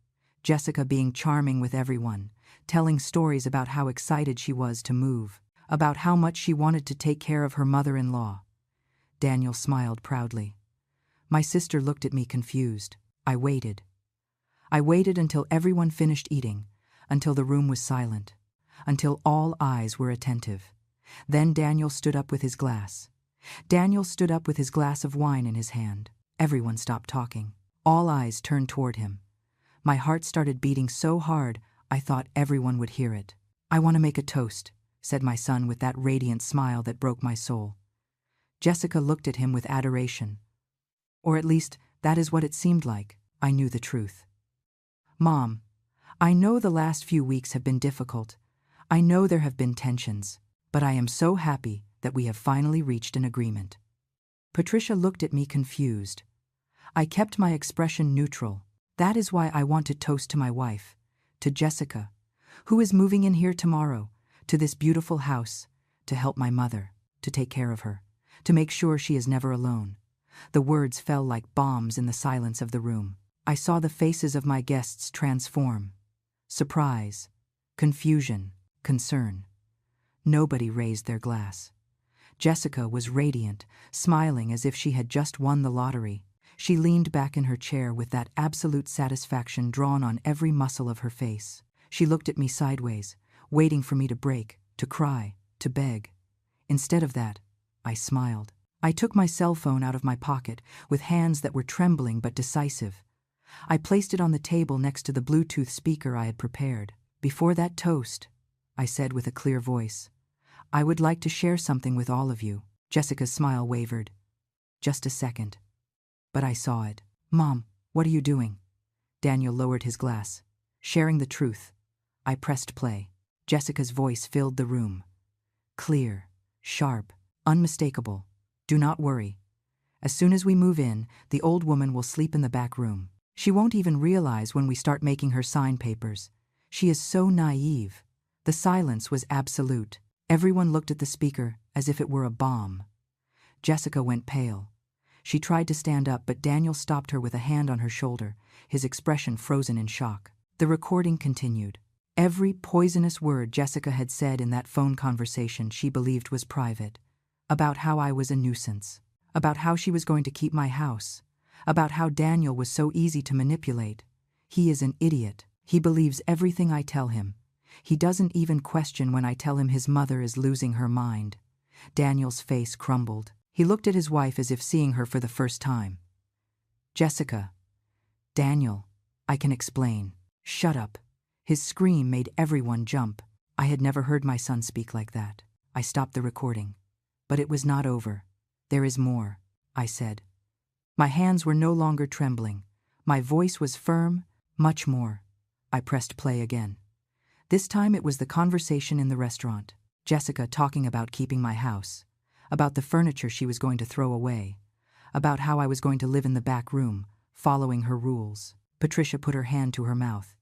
Jessica being charming with everyone, telling stories about how excited she was to move, about how much she wanted to take care of her mother-in-law. Daniel smiled proudly. My sister looked at me confused. I waited. I waited until everyone finished eating, until the room was silent, until all eyes were attentive. Then Daniel stood up with his glass. Daniel stood up with his glass of wine in his hand. Everyone stopped talking. All eyes turned toward him. My heart started beating so hard, I thought everyone would hear it. I want to make a toast, said my son with that radiant smile that broke my soul. Jessica looked at him with adoration. Or at least, that is what it seemed like. I knew the truth. Mom, I know the last few weeks have been difficult. I know there have been tensions, but I am so happy that we have finally reached an agreement. Patricia looked at me confused. I kept my expression neutral. That is why I want to toast to my wife, to Jessica, who is moving in here tomorrow, to this beautiful house, to help my mother, to take care of her, to make sure she is never alone. The words fell like bombs in the silence of the room. I saw the faces of my guests transform. Surprise, confusion, concern. Nobody raised their glass. Jessica was radiant, smiling as if she had just won the lottery. She leaned back in her chair with that absolute satisfaction drawn on every muscle of her face. She looked at me sideways, waiting for me to break, to cry, to beg. Instead of that, I smiled. I took my cell phone out of my pocket with hands that were trembling but decisive. I placed it on the table next to the Bluetooth speaker I had prepared. Before that toast, I said with a clear voice, I would like to share something with all of you. Jessica's smile wavered. Just a second. But I saw it. Mom, what are you doing? Daniel lowered his glass. Sharing the truth. I pressed play. Jessica's voice filled the room. Clear, sharp, unmistakable. Do not worry. As soon as we move in, the old woman will sleep in the back room. She won't even realize when we start making her sign papers. She is so naive. The silence was absolute. Everyone looked at the speaker as if it were a bomb. Jessica went pale. She tried to stand up, but Daniel stopped her with a hand on her shoulder, his expression frozen in shock. The recording continued. Every poisonous word Jessica had said in that phone conversation she believed was private. About how I was a nuisance. About how she was going to keep my house. About how Daniel was so easy to manipulate. He is an idiot. He believes everything I tell him. He doesn't even question when I tell him his mother is losing her mind. Daniel's face crumbled. He looked at his wife as if seeing her for the first time. Jessica. Daniel. I can explain. Shut up. His scream made everyone jump. I had never heard my son speak like that. I stopped the recording. But it was not over. There is more, I said. My hands were no longer trembling. My voice was firm, much more. I pressed play again. This time it was the conversation in the restaurant. Jessica talking about keeping my house, about the furniture she was going to throw away, about how I was going to live in the back room, following her rules. Patricia put her hand to her mouth.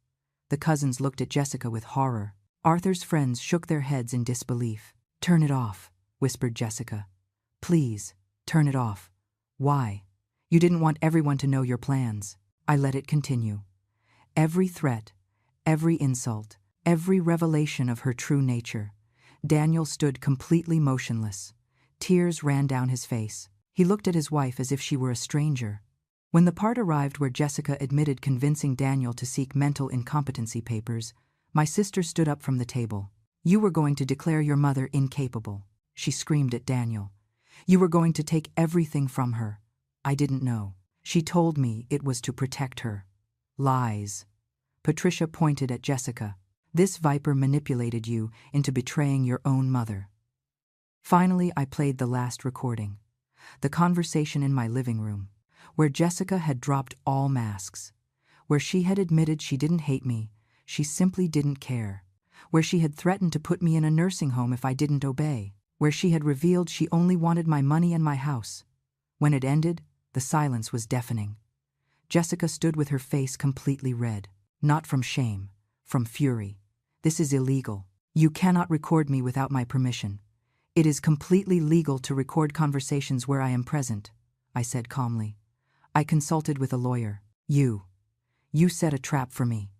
The cousins looked at Jessica with horror. Arthur's friends shook their heads in disbelief. Turn it off, whispered Jessica. Please, turn it off. Why? You didn't want everyone to know your plans. I let it continue. Every threat, every insult, every revelation of her true nature. Daniel stood completely motionless. Tears ran down his face. He looked at his wife as if she were a stranger. When the part arrived where Jessica admitted convincing Daniel to seek mental incompetency papers, my sister stood up from the table. You were going to declare your mother incapable, she screamed at Daniel. You were going to take everything from her. I didn't know. She told me it was to protect her. Lies. Patricia pointed at Jessica. This viper manipulated you into betraying your own mother. Finally, I played the last recording. The conversation in my living room, where Jessica had dropped all masks, where she had admitted she didn't hate me, she simply didn't care, where she had threatened to put me in a nursing home if I didn't obey, where she had revealed she only wanted my money and my house. When it ended, the silence was deafening. Jessica stood with her face completely red, not from shame, from fury. This is illegal. You cannot record me without my permission. It is completely legal to record conversations where I am present, I said calmly. I consulted with a lawyer. You set a trap for me.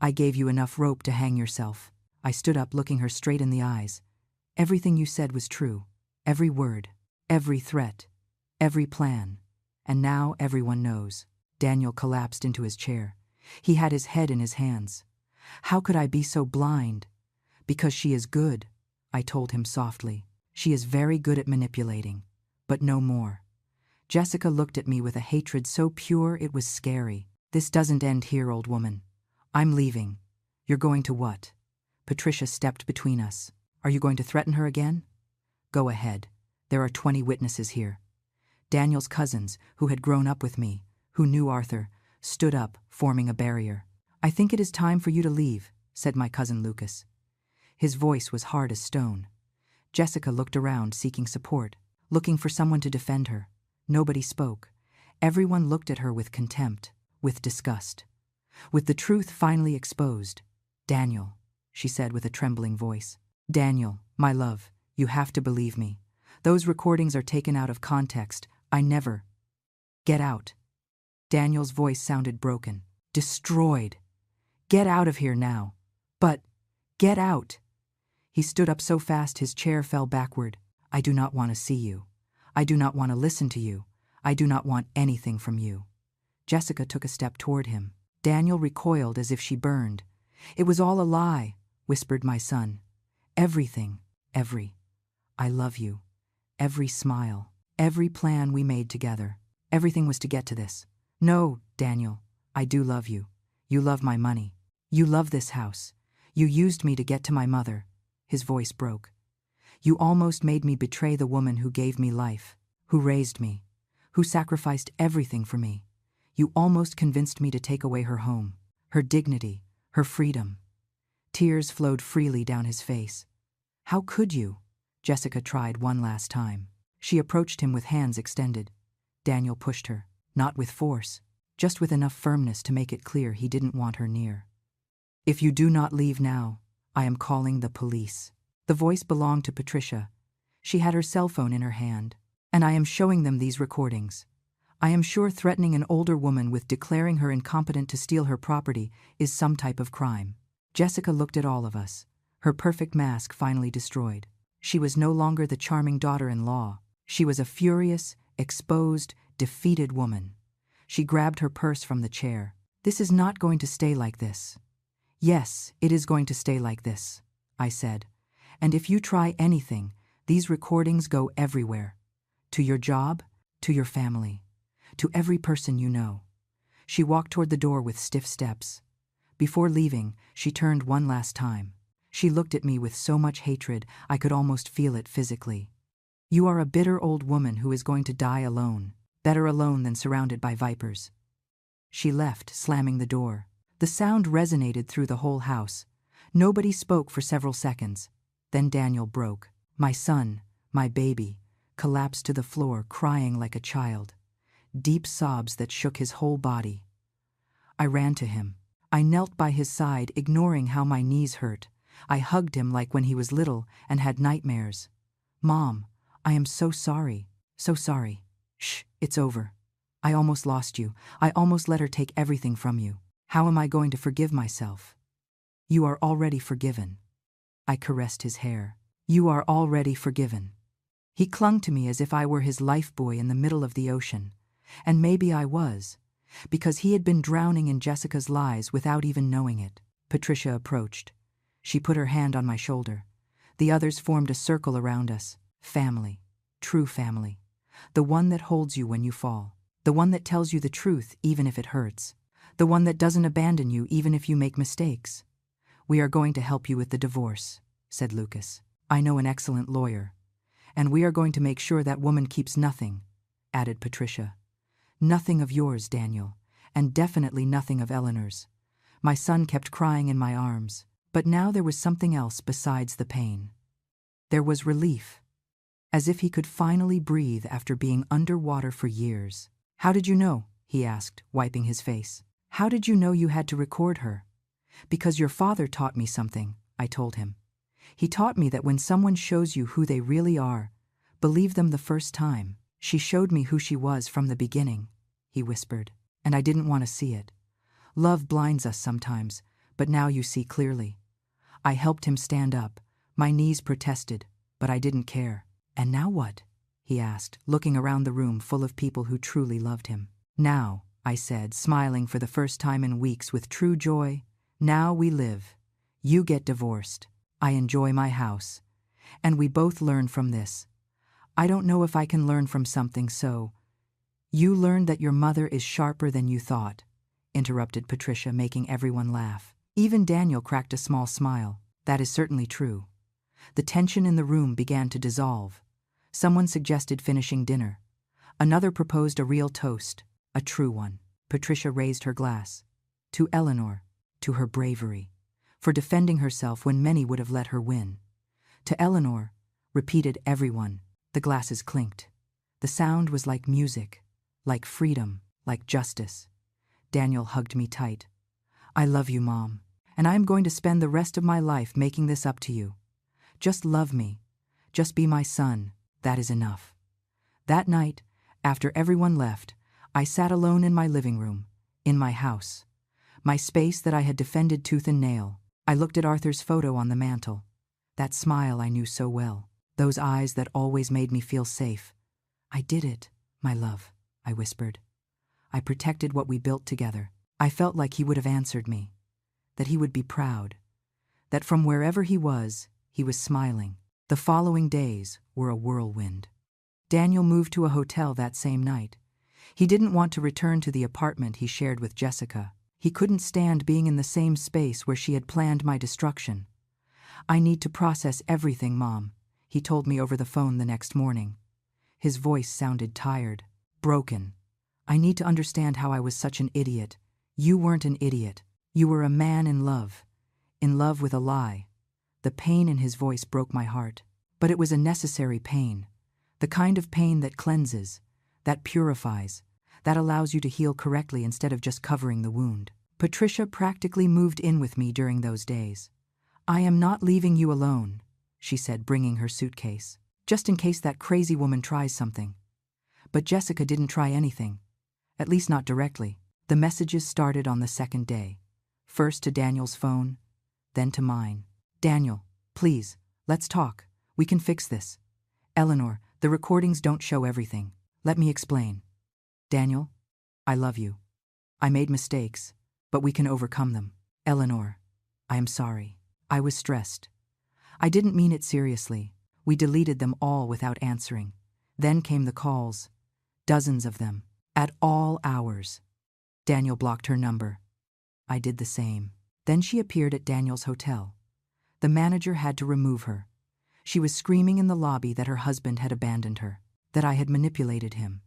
I gave you enough rope to hang yourself. I stood up, looking her straight in the eyes. Everything you said was true. Every word, every threat, every plan. And now everyone knows. Daniel collapsed into his chair. He had his head in his hands. How could I be so blind? Because she is good, I told him softly. She is very good at manipulating, but no more. Jessica looked at me with a hatred so pure it was scary. This doesn't end here, old woman. I'm leaving. You're going to what? Patricia stepped between us. Are you going to threaten her again? Go ahead. There are 20 witnesses here. Daniel's cousins, who had grown up with me, who knew Arthur, stood up, forming a barrier. I think it is time for you to leave, said my cousin Lucas. His voice was hard as stone. Jessica looked around, seeking support, looking for someone to defend her. Nobody spoke. Everyone looked at her with contempt, with disgust. With the truth finally exposed. Daniel, she said with a trembling voice. Daniel, my love, you have to believe me. Those recordings are taken out of context. I never. Get out. Daniel's voice sounded broken. Destroyed. Get out of here now. But, get out. He stood up so fast his chair fell backward. I do not want to see you. I do not want to listen to you. I do not want anything from you. Jessica took a step toward him. Daniel recoiled as if she burned. It was all a lie, whispered my son. Everything, I love you. Every smile, every plan we made together. Everything was to get to this. No, Daniel, I do love you. You love my money. You love this house. You used me to get to my mother. His voice broke. You almost made me betray the woman who gave me life, who raised me, who sacrificed everything for me. You almost convinced me to take away her home, her dignity, her freedom. Tears flowed freely down his face. How could you? Jessica tried one last time. She approached him with hands extended. Daniel pushed her, not with force, just with enough firmness to make it clear he didn't want her near. If you do not leave now, I am calling the police. The voice belonged to Patricia. She had her cell phone in her hand. And I am showing them these recordings. I am sure threatening an older woman with declaring her incompetent to steal her property is some type of crime. Jessica looked at all of us, her perfect mask finally destroyed. She was no longer the charming daughter-in-law. She was a furious, exposed, defeated woman. She grabbed her purse from the chair. This is not going to stay like this. Yes, it is going to stay like this, I said. And if you try anything, these recordings go everywhere. To your job, to your family, to every person you know. She walked toward the door with stiff steps. Before leaving, she turned one last time. She looked at me with so much hatred I could almost feel it physically. You are a bitter old woman who is going to die alone, better alone than surrounded by vipers. She left, slamming the door. The sound resonated through the whole house. Nobody spoke for several seconds. Then Daniel broke. My son, my baby, collapsed to the floor crying like a child. Deep sobs that shook his whole body. I ran to him. I knelt by his side, ignoring how my knees hurt. I hugged him like when he was little and had nightmares. Mom, I am so sorry, so sorry. Shh, it's over. I almost lost you. I almost let her take everything from you. How am I going to forgive myself? You are already forgiven. I caressed his hair. You are already forgiven. He clung to me as if I were his lifebuoy in the middle of the ocean. And maybe I was, because he had been drowning in Jessica's lies without even knowing it. Patricia approached. She put her hand on my shoulder. The others formed a circle around us. Family. True family. The one that holds you when you fall. The one that tells you the truth even if it hurts. The one that doesn't abandon you even if you make mistakes. "We are going to help you with the divorce," said Lucas. "I know an excellent lawyer. And we are going to make sure that woman keeps nothing," added Patricia. "Nothing of yours, Daniel, and definitely nothing of Eleanor's." My son kept crying in my arms, but now there was something else besides the pain. There was relief, as if he could finally breathe after being underwater for years. "How did you know?" he asked, wiping his face. "How did you know you had to record her?" "Because your father taught me something," I told him. "He taught me that when someone shows you who they really are, believe them the first time." "She showed me who she was from the beginning," he whispered, "and I didn't want to see it. Love blinds us sometimes, but now you see clearly." I helped him stand up. My knees protested, but I didn't care. "And now what?" he asked, looking around the room full of people who truly loved him. "Now," I said, smiling for the first time in weeks with true joy, "now we live. You get divorced. I enjoy my house. And we both learn from this. I don't know if I can learn from something so—" "You learned that your mother is sharper than you thought," interrupted Patricia, making everyone laugh. Even Daniel cracked a small smile. "That is certainly true." The tension in the room began to dissolve. Someone suggested finishing dinner. Another proposed a real toast, a true one. Patricia raised her glass. "To Eleanor, to her bravery, for defending herself when many would have let her win." "To Eleanor," repeated everyone. The glasses clinked. The sound was like music, like freedom, like justice. Daniel hugged me tight. "I love you, Mom, and I am going to spend the rest of my life making this up to you. Just love me. Just be my son. That is enough." That night, after everyone left, I sat alone in my living room, in my house, my space that I had defended tooth and nail. I looked at Arthur's photo on the mantel. That smile I knew so well. Those eyes that always made me feel safe. "I did it, my love," I whispered. "I protected what we built together." I felt like he would have answered me, that he would be proud, that from wherever he was smiling. The following days were a whirlwind. Daniel moved to a hotel that same night. He didn't want to return to the apartment he shared with Jessica. He couldn't stand being in the same space where she had planned my destruction. "I need to process everything, Mom," he told me over the phone the next morning. His voice sounded tired, broken. "I need to understand how I was such an idiot." "You weren't an idiot. You were a man in love with a lie." The pain in his voice broke my heart. But it was a necessary pain. The kind of pain that cleanses, that purifies, that allows you to heal correctly instead of just covering the wound. Patricia practically moved in with me during those days. "I am not leaving you alone," she said, bringing her suitcase, "just in case that crazy woman tries something." But Jessica didn't try anything, at least not directly. The messages started on the second day, first to Daniel's phone, then to mine. "Daniel, please, let's talk. We can fix this. Eleanor, the recordings don't show everything. Let me explain. Daniel, I love you. I made mistakes, but we can overcome them. Eleanor, I am sorry. I was stressed. I didn't mean it seriously." We deleted them all without answering. Then came the calls, dozens of them, at all hours. Daniel blocked her number. I did the same. Then she appeared at Daniel's hotel. The manager had to remove her. She was screaming in the lobby that her husband had abandoned her, that I had manipulated him,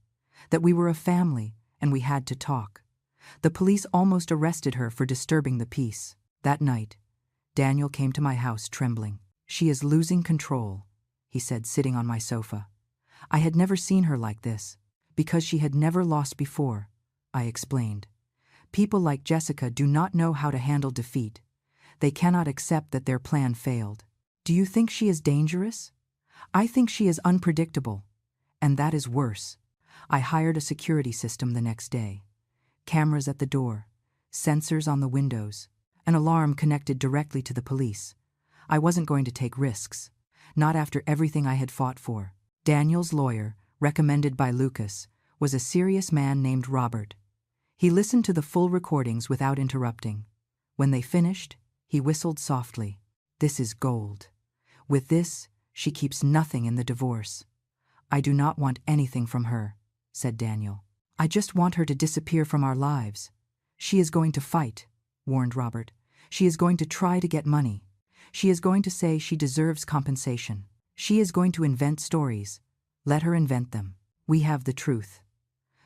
that we were a family and we had to talk. The police almost arrested her for disturbing the peace. That night, Daniel came to my house trembling. "She is losing control," he said, sitting on my sofa. I had never seen her like this, because she had never lost before, I explained. People like Jessica do not know how to handle defeat. They cannot accept that their plan failed. "Do you think she is dangerous?" "I think she is unpredictable, and that is worse." I hired a security system the next day. Cameras at the door, sensors on the windows, an alarm connected directly to the police. I wasn't going to take risks, not after everything I had fought for. Daniel's lawyer, recommended by Lucas, was a serious man named Robert. He listened to the full recordings without interrupting. When they finished, he whistled softly. "This is gold. With this, she keeps nothing in the divorce." "I do not want anything from her," said Daniel. "I just want her to disappear from our lives." "She is going to fight," warned Robert. She is going to try to get money. She is going to say she deserves compensation. She is going to invent stories. Let her invent them. We have the truth.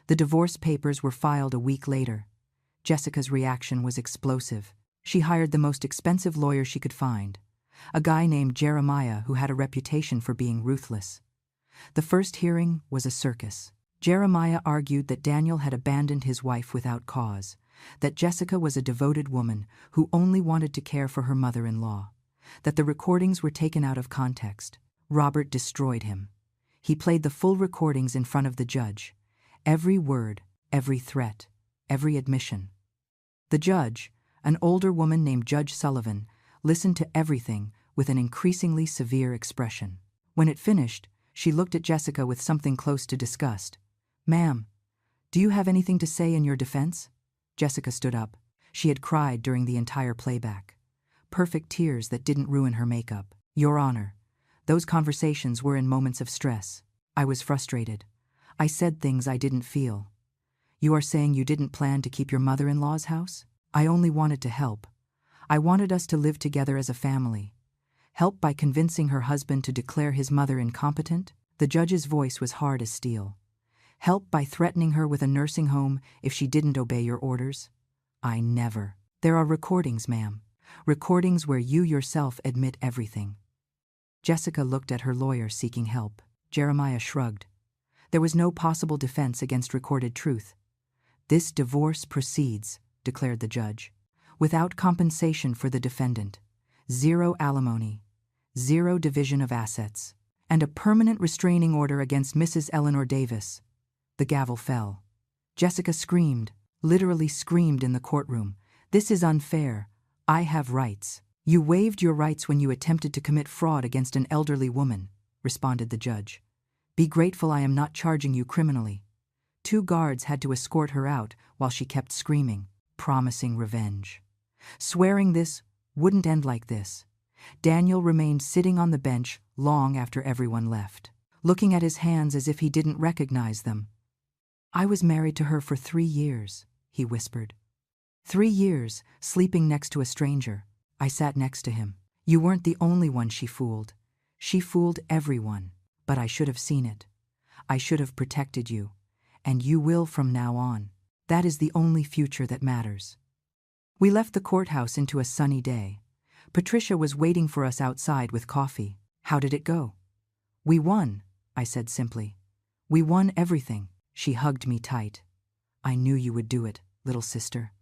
The divorce papers were filed a week later. Jessica's reaction was explosive. She hired the most expensive lawyer she could find, a guy named Jeremiah who had a reputation for being ruthless. The first hearing was a circus. Jeremiah argued that Daniel had abandoned his wife without cause, that Jessica was a devoted woman who only wanted to care for her mother-in-law, that the recordings were taken out of context. Robert destroyed him. He played the full recordings in front of the judge. Every word, every threat, every admission. The judge, an older woman named Judge Sullivan, listened to everything with an increasingly severe expression. When it finished, she looked at Jessica with something close to disgust. "Ma'am, do you have anything to say in your defense?" Jessica stood up. She had cried during the entire playback. Perfect tears that didn't ruin her makeup. "Your Honor, those conversations were in moments of stress. I was frustrated. I said things I didn't feel." "You are saying you didn't plan to keep your mother-in-law's house?" "I only wanted to help. I wanted us to live together as a family. Help by convincing her husband to declare his mother incompetent?" The judge's voice was hard as steel. "Help by threatening her with a nursing home if she didn't obey your orders?" "I never." "There are recordings, ma'am. Recordings where you yourself admit everything." Jessica looked at her lawyer seeking help. Jeremiah shrugged. There was no possible defense against recorded truth. "This divorce proceeds," declared the judge, "without compensation for the defendant, 0 alimony, 0 division of assets, and a permanent restraining order against Mrs. Eleanor Davis." The gavel fell. Jessica screamed, literally screamed in the courtroom. "This is unfair. I have rights." "You waived your rights when you attempted to commit fraud against an elderly woman," responded the judge. "Be grateful I am not charging you criminally." 2 guards had to escort her out while she kept screaming, promising revenge, swearing this wouldn't end like this. Daniel remained sitting on the bench long after everyone left, looking at his hands as if he didn't recognize them. "I was married to her for 3 years," he whispered. 3 years, sleeping next to a stranger. I sat next to him. "You weren't the only one she fooled. She fooled everyone. But I should have seen it. I should have protected you. And you will from now on. That is the only future that matters." We left the courthouse into a sunny day. Patricia was waiting for us outside with coffee. "How did it go?" "We won," I said simply. "We won everything." She hugged me tight. "I knew you would do it, little sister.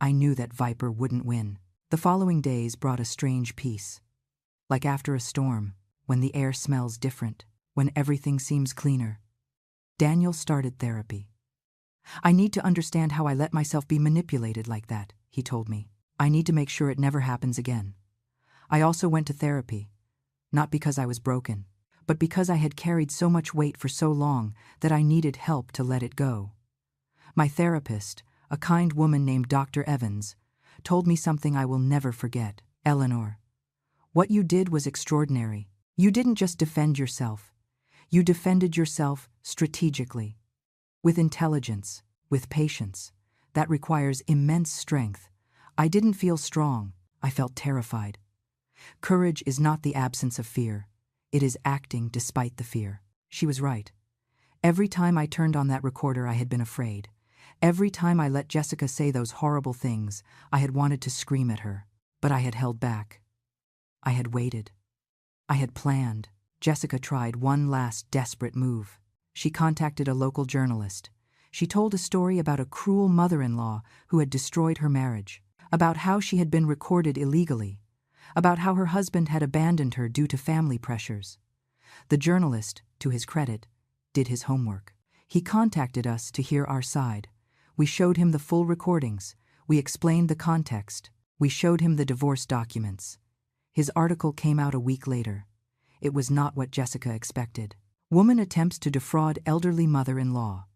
I knew that Viper wouldn't win." The following days brought a strange peace. Like after a storm, when the air smells different, when everything seems cleaner. Daniel started therapy. "I need to understand how I let myself be manipulated like that," he told me. "I need to make sure it never happens again." I also went to therapy, not because I was broken, but because I had carried so much weight for so long that I needed help to let it go. My therapist, a kind woman named Dr. Evans, told me something I will never forget. "Eleanor, what you did was extraordinary. You didn't just defend yourself. You defended yourself strategically. With intelligence, with patience. That requires immense strength. I didn't feel strong. I felt terrified. Courage is not the absence of fear. It is acting despite the fear." She was right. Every time I turned on that recorder, I had been afraid. Every time I let Jessica say those horrible things, I had wanted to scream at her. But I had held back. I had waited. I had planned. Jessica tried one last desperate move. She contacted a local journalist. She told a story about a cruel mother-in-law who had destroyed her marriage, about how she had been recorded illegally, about how her husband had abandoned her due to family pressures. The journalist, to his credit, did his homework. He contacted us to hear our side. We showed him the full recordings. We explained the context. We showed him the divorce documents. His article came out a week later. It was not what Jessica expected. "Woman attempts to defraud elderly mother-in-law.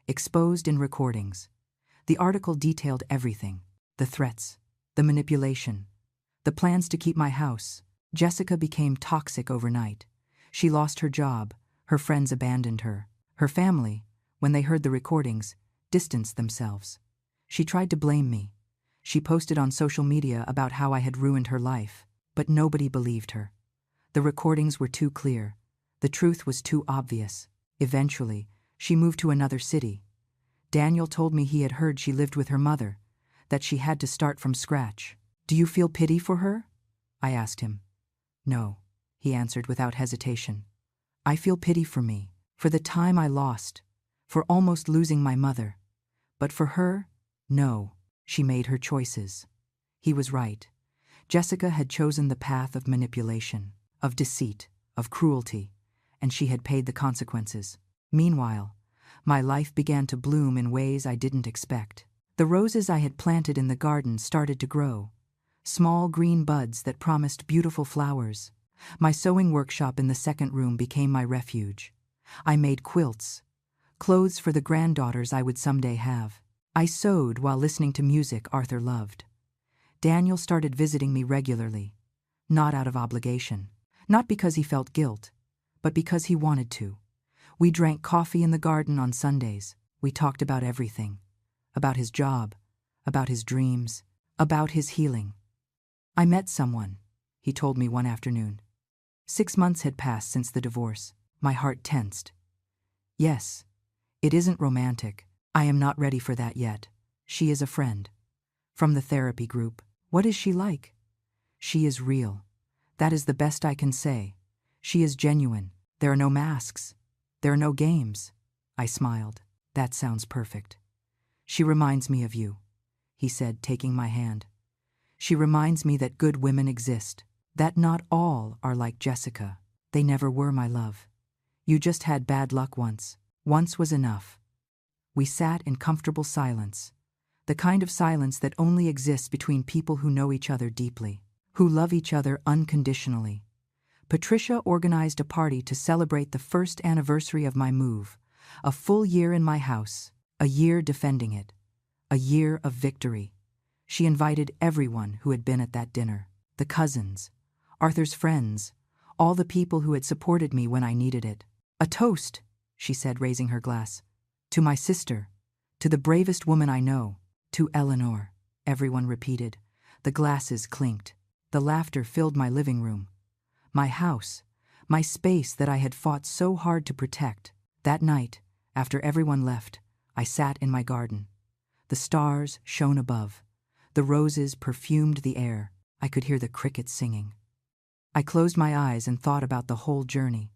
Exposed in recordings." The article detailed everything. The threats, the manipulation, the plans to keep my house. Jessica became toxic overnight. She lost her job. Her friends abandoned her. Her family, when they heard the recordings, distanced themselves. She tried to blame me. She posted on social media about how I had ruined her life, but nobody believed her. The recordings were too clear. The truth was too obvious. Eventually, she moved to another city. Daniel told me he had heard she lived with her mother, that she had to start from scratch. "Do you feel pity for her?" I asked him. "No," he answered without hesitation. "I feel pity for me, for the time I lost, for almost losing my mother. But for her, no, she made her choices." He was right. Jessica had chosen the path of manipulation, of deceit, of cruelty, and she had paid the consequences. Meanwhile, my life began to bloom in ways I didn't expect. The roses I had planted in the garden started to grow, small green buds that promised beautiful flowers. My sewing workshop in the second room became my refuge. I made quilts, clothes for the granddaughters I would someday have. I sewed while listening to music Arthur loved. Daniel started visiting me regularly, not out of obligation, not because he felt guilt, but because he wanted to. We drank coffee in the garden on Sundays. We talked about everything, about his job, about his dreams, about his healing. "I met someone," he told me one afternoon. 6 months had passed since the divorce. My heart tensed. "Yes, it isn't romantic. I am not ready for that yet. She is a friend. From the therapy group." "What is she like?" "She is real. That is the best I can say. She is genuine. There are no masks. There are no games." I smiled. "That sounds perfect." "She reminds me of you," he said, taking my hand. "She reminds me that good women exist, that not all are like Jessica. They never were, my love. You just had bad luck once. Once was enough." We sat in comfortable silence, the kind of silence that only exists between people who know each other deeply, who love each other unconditionally. Patricia organized a party to celebrate the first anniversary of my move, a full year in my house, a year defending it, a year of victory. She invited everyone who had been at that dinner, the cousins, Arthur's friends, all the people who had supported me when I needed it. "A toast," she said, raising her glass. "To my sister, to the bravest woman I know, to Eleanor," everyone repeated. The glasses clinked. The laughter filled my living room. My house, my space that I had fought so hard to protect. That night, after everyone left, I sat in my garden. The stars shone above. The roses perfumed the air. I could hear the crickets singing. I closed my eyes and thought about the whole journey,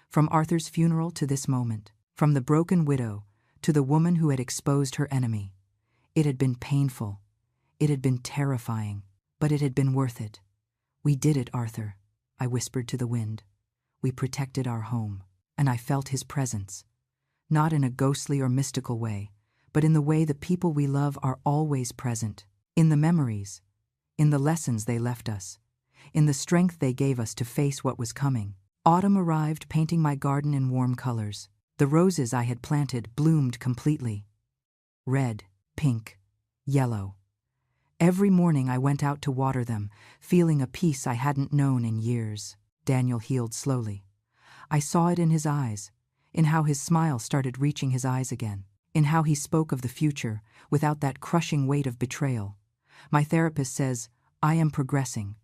from Arthur's funeral to this moment, from the broken widow to the woman who had exposed her enemy. It had been painful. It had been terrifying, but it had been worth it. "We did it, Arthur," I whispered to the wind. "We protected our home," and I felt his presence, not in a ghostly or mystical way, but in the way the people we love are always present, in the memories, in the lessons they left us, in the strength they gave us to face what was coming. Autumn arrived, painting my garden in warm colors. The roses I had planted bloomed completely. Red, pink, yellow. Every morning I went out to water them, feeling a peace I hadn't known in years. Daniel healed slowly. I saw it in his eyes, in how his smile started reaching his eyes again, in how he spoke of the future without that crushing weight of betrayal. My therapist says, "I am progressing,"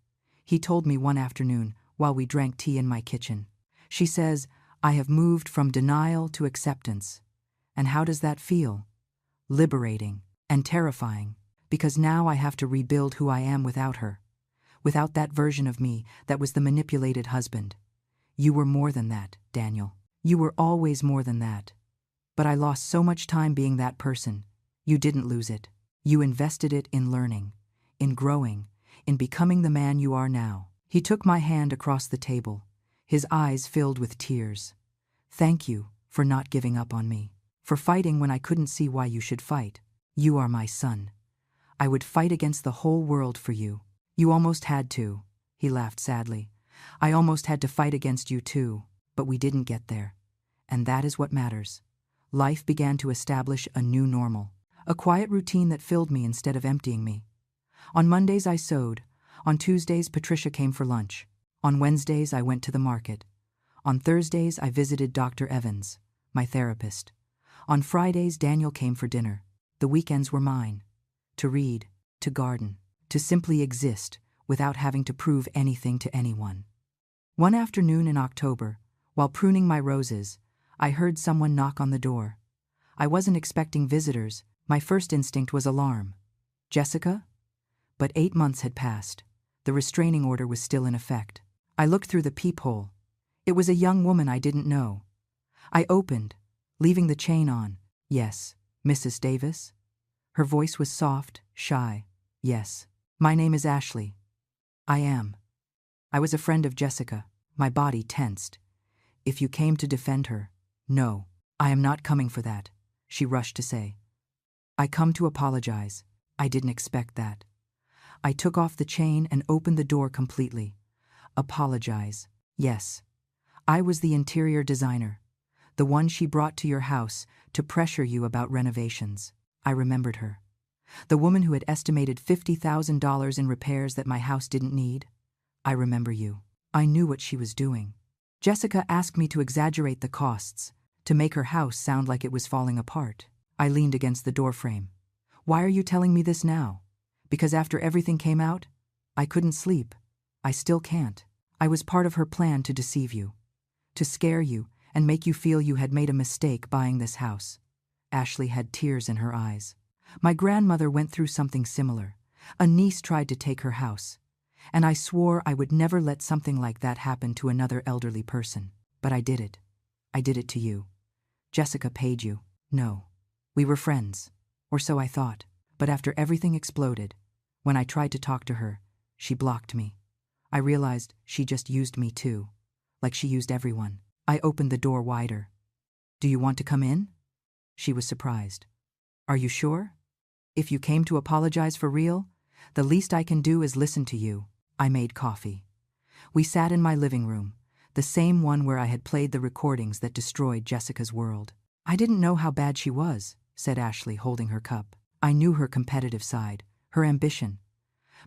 he told me one afternoon while we drank tea in my kitchen. She says, "I have moved from denial to acceptance." And how does that feel? Liberating and terrifying, because now I have to rebuild who I am without her, without that version of me that was the manipulated husband. "You were more than that, Daniel. You were always more than that. But I lost so much time being that person. You didn't lose it. You invested it in learning, in growing, in becoming the man you are now." He took my hand across the table, his eyes filled with tears. "Thank you for not giving up on me, for fighting when I couldn't see why you should fight. You are my son. I would fight against the whole world for you. You almost had to," he laughed sadly. "I almost had to fight against you too, but we didn't get there. And that is what matters." Life began to establish a new normal, a quiet routine that filled me instead of emptying me. On Mondays I sewed. On Tuesdays Patricia came for lunch. On Wednesdays I went to the market. On Thursdays I visited Dr. Evans, my therapist. On Fridays Daniel came for dinner. The weekends were mine. To read, to garden, to simply exist without having to prove anything to anyone. One afternoon in October, while pruning my roses, I heard someone knock on the door. I wasn't expecting visitors. My first instinct was alarm. Jessica? But 8 months had passed. The restraining order was still in effect. I looked through the peephole. It was a young woman I didn't know. I opened, leaving the chain on. Yes, Mrs. Davis? Her voice was soft, shy. Yes. My name is Ashley. I am. I was a friend of Jessica. My body tensed. If you came to defend her. No, I am not coming for that, she rushed to say. I come to apologize. I didn't expect that. I took off the chain and opened the door completely. Apologize. Yes. I was the interior designer, the one she brought to your house to pressure you about renovations. I remembered her. The woman who had estimated $50,000 in repairs that my house didn't need. I remember you. I knew what she was doing. Jessica asked me to exaggerate the costs, to make her house sound like it was falling apart. I leaned against the doorframe. Why are you telling me this now? Because after everything came out, I couldn't sleep. I still can't. I was part of her plan to deceive you, to scare you and make you feel you had made a mistake buying this house. Ashley had tears in her eyes. My grandmother went through something similar. A niece tried to take her house, and I swore I would never let something like that happen to another elderly person. But I did it. I did it to you. Jessica paid you. No. We were friends, or so I thought. But after everything exploded, when I tried to talk to her, she blocked me. I realized she just used me too, like she used everyone. I opened the door wider. Do you want to come in? She was surprised. Are you sure? If you came to apologize for real, the least I can do is listen to you. I made coffee. We sat in my living room, the same one where I had played the recordings that destroyed Jessica's world. I didn't know how bad she was, said Ashley, holding her cup. I knew her competitive side, her ambition.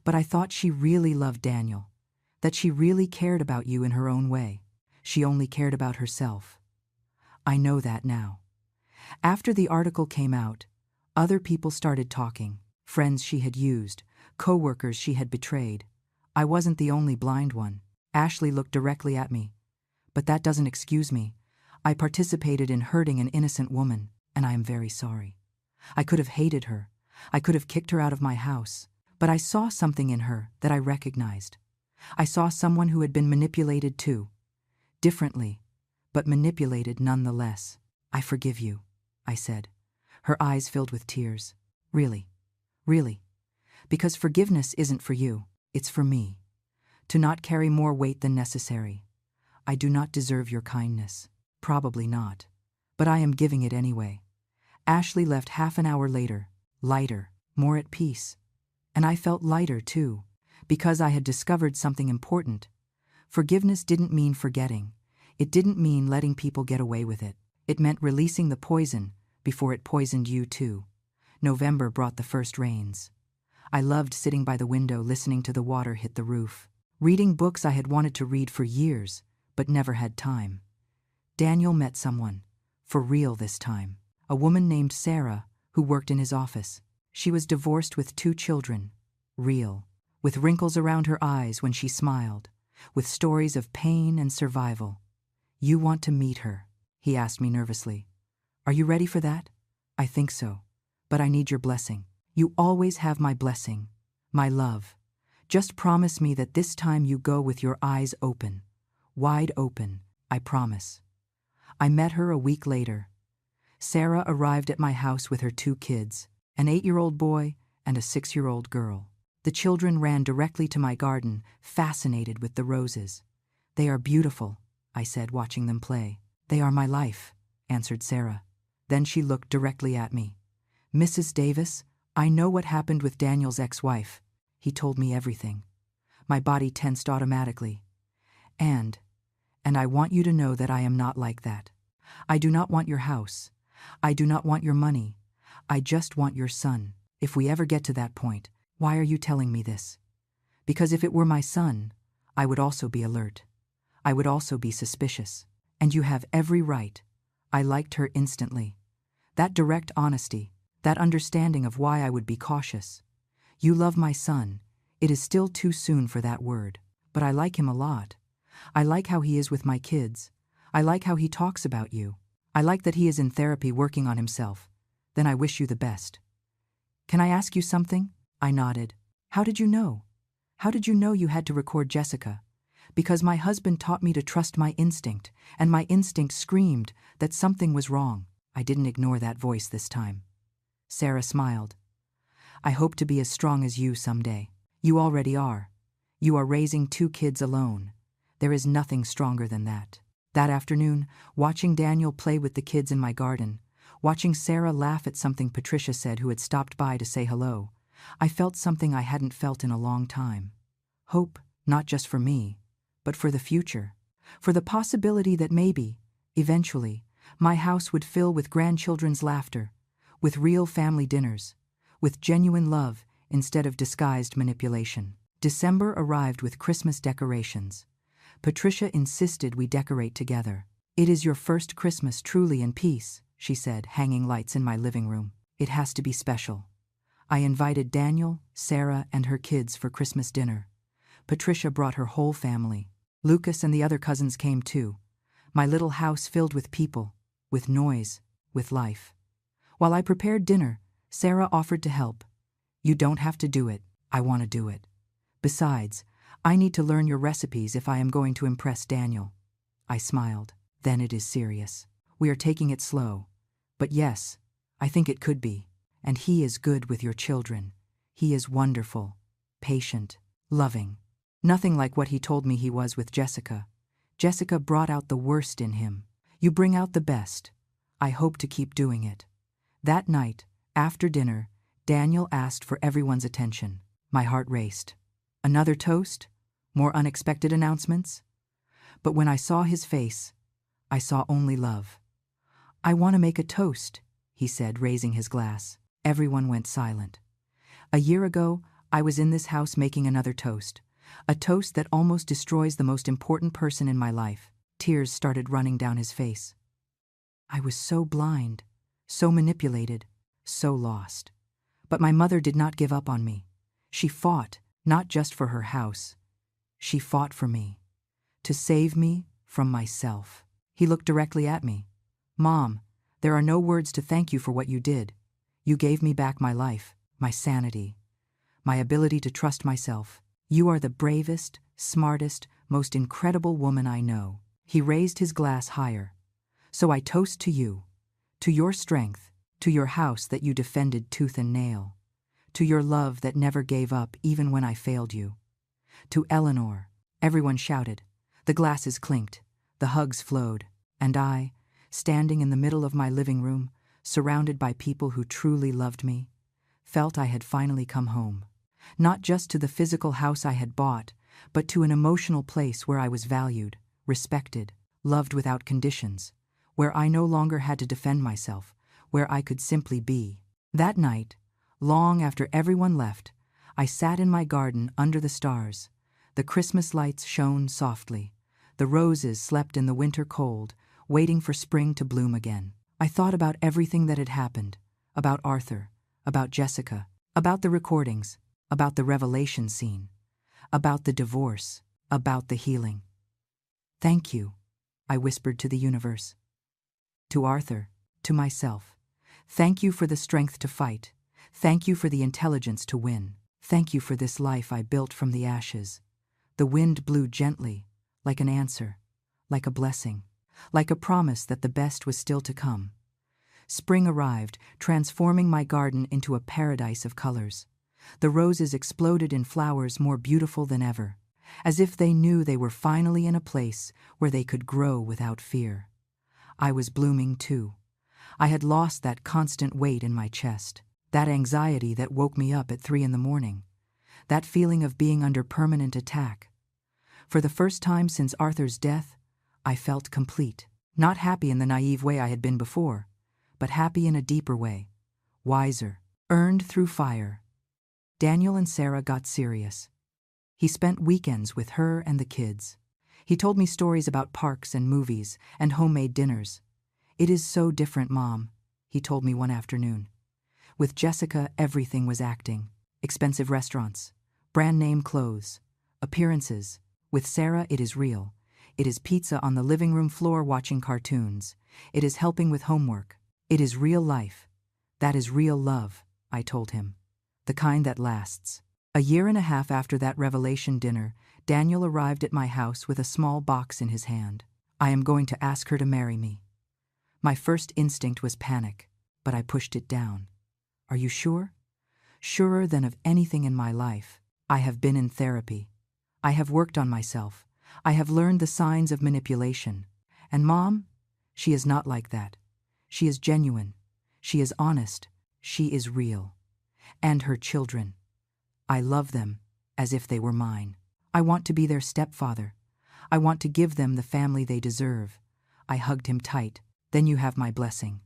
But I thought she really loved Daniel, that she really cared about you in her own way. She only cared about herself. I know that now. After the article came out, other people started talking. Friends she had used, co-workers she had betrayed. I wasn't the only blind one. Ashley looked directly at me. But that doesn't excuse me. I participated in hurting an innocent woman, and I am very sorry. I could have hated her. I could have kicked her out of my house. But I saw something in her that I recognized. I saw someone who had been manipulated too. Differently, but manipulated nonetheless. I forgive you, I said. Her eyes filled with tears. Really? Really? Because forgiveness isn't for you, it's for me. To not carry more weight than necessary. I do not deserve your kindness. Probably not. But I am giving it anyway. Ashley left half an hour later, lighter, more at peace. And I felt lighter too, because I had discovered something important. Forgiveness didn't mean forgetting. It didn't mean letting people get away with it. It meant releasing the poison before it poisoned you too. November brought the first rains. I loved sitting by the window listening to the water hit the roof, reading books I had wanted to read for years, but never had time. Daniel met someone, for real this time, a woman named Sarah who worked in his office. She was divorced with 2 children, real, with wrinkles around her eyes when she smiled, with stories of pain and survival. You want to meet her? He asked me nervously. Are you ready for that? I think so, but I need your blessing. You always have my blessing, my love. Just promise me that this time you go with your eyes open, wide open, I promise. I met her a week later. Sarah arrived at my house with her 2 kids, an 8-year-old boy and a 6-year-old girl. The children ran directly to my garden, fascinated with the roses. They are beautiful, I said, watching them play. They are my life, answered Sarah. Then she looked directly at me. Mrs. Davis, I know what happened with Daniel's ex-wife. He told me everything. My body tensed automatically. And I want you to know that I am not like that. I do not want your house. I do not want your money. I just want your son. If we ever get to that point, why are you telling me this? Because if it were my son, I would also be alert. I would also be suspicious. And you have every right. I liked her instantly. That direct honesty, that understanding of why I would be cautious. You love my son. It is still too soon for that word. But I like him a lot. I like how he is with my kids. I like how he talks about you. I like that he is in therapy working on himself. Then I wish you the best. Can I ask you something? I nodded. How did you know? How did you know you had to record Jessica? Because my husband taught me to trust my instinct, and my instinct screamed that something was wrong. I didn't ignore that voice this time. Sarah smiled. I hope to be as strong as you someday. You already are. You are raising 2 kids alone. There is nothing stronger than that. That afternoon, watching Daniel play with the kids in my garden, watching Sarah laugh at something Patricia said who had stopped by to say hello, I felt something I hadn't felt in a long time. Hope, not just for me, but for the future. For the possibility that maybe, eventually, my house would fill with grandchildren's laughter, with real family dinners, with genuine love instead of disguised manipulation. December arrived with Christmas decorations. Patricia insisted we decorate together. It is your first Christmas truly in peace, she said, hanging lights in my living room. It has to be special. I invited Daniel, Sarah, and her kids for Christmas dinner. Patricia brought her whole family. Lucas and the other cousins came too. My little house filled with people, with noise, with life. While I prepared dinner, Sarah offered to help. You don't have to do it. I want to do it. Besides, I need to learn your recipes if I am going to impress Daniel. I smiled. Then it is serious. We are taking it slow. But yes, I think it could be. And he is good with your children. He is wonderful, patient, loving. Nothing like what he told me he was with Jessica. Jessica brought out the worst in him. You bring out the best. I hope to keep doing it. That night, after dinner, Daniel asked for everyone's attention. My heart raced. Another toast? More unexpected announcements? But when I saw his face, I saw only love. I want to make a toast, he said, raising his glass. Everyone went silent. A year ago, I was in this house making another toast. A toast that almost destroys the most important person in my life. Tears started running down his face. I was so blind, so manipulated, so lost. But my mother did not give up on me. She fought, not just for her house. She fought for me. To save me from myself. He looked directly at me. Mom, there are no words to thank you for what you did. You gave me back my life, my sanity, my ability to trust myself. You are the bravest, smartest, most incredible woman I know. He raised his glass higher. So I toast to you, to your strength, to your house that you defended tooth and nail, to your love that never gave up even when I failed you. To Eleanor, everyone shouted. The glasses clinked, the hugs flowed, and I, standing in the middle of my living room, surrounded by people who truly loved me, felt I had finally come home. Not just to the physical house I had bought, but to an emotional place where I was valued, respected, loved without conditions, where I no longer had to defend myself, where I could simply be. That night, long after everyone left, I sat in my garden under the stars. The Christmas lights shone softly. The roses slept in the winter cold, waiting for spring to bloom again. I thought about everything that had happened, about Arthur, about Jessica, about the recordings, about the revelation scene, about the divorce, about the healing. Thank you, I whispered to the universe. To Arthur, to myself. Thank you for the strength to fight. Thank you for the intelligence to win. Thank you for this life I built from the ashes. The wind blew gently, like an answer, like a blessing, like a promise that the best was still to come. Spring arrived, transforming my garden into a paradise of colors. The roses exploded in flowers more beautiful than ever, as if they knew they were finally in a place where they could grow without fear. I was blooming too. I had lost that constant weight in my chest, that anxiety that woke me up at 3 a.m, that feeling of being under permanent attack. For the first time since Arthur's death, I felt complete. Not happy in the naive way I had been before, but happy in a deeper way, wiser, earned through fire. Daniel and Sarah got serious. He spent weekends with her and the kids. He told me stories about parks and movies and homemade dinners. It is so different, Mom, he told me one afternoon. With Jessica, everything was acting. expensive restaurants, brand name clothes, appearances. With Sarah, it is real. It is pizza on the living room floor watching cartoons. It is helping with homework. It is real life. That is real love, I told him. The kind that lasts. A year and a half after that revelation dinner, Daniel arrived at my house with a small box in his hand. I am going to ask her to marry me. My first instinct was panic, but I pushed it down. Are you sure? Surer than of anything in my life. I have been in therapy. I have worked on myself. I have learned the signs of manipulation. And Mom, she is not like that. She is genuine. She is honest. She is real. And her children. I love them as if they were mine. I want to be their stepfather. I want to give them the family they deserve. I hugged him tight. Then you have my blessing.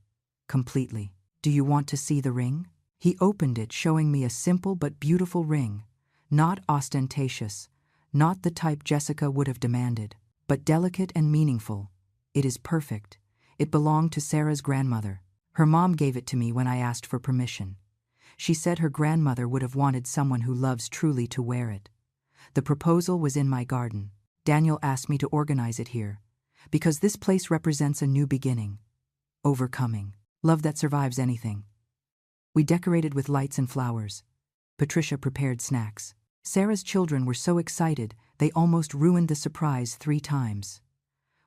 Completely. Do you want to see the ring? He opened it, showing me a simple but beautiful ring. Not ostentatious. Not the type Jessica would have demanded. But delicate and meaningful. It is perfect. It belonged to Sarah's grandmother. Her mom gave it to me when I asked for permission. She said her grandmother would have wanted someone who loves truly to wear it. The proposal was in my garden. Daniel asked me to organize it here, because this place represents a new beginning. Overcoming. Love that survives anything. We decorated with lights and flowers. Patricia prepared snacks. Sarah's children were so excited, they almost ruined the surprise 3 times.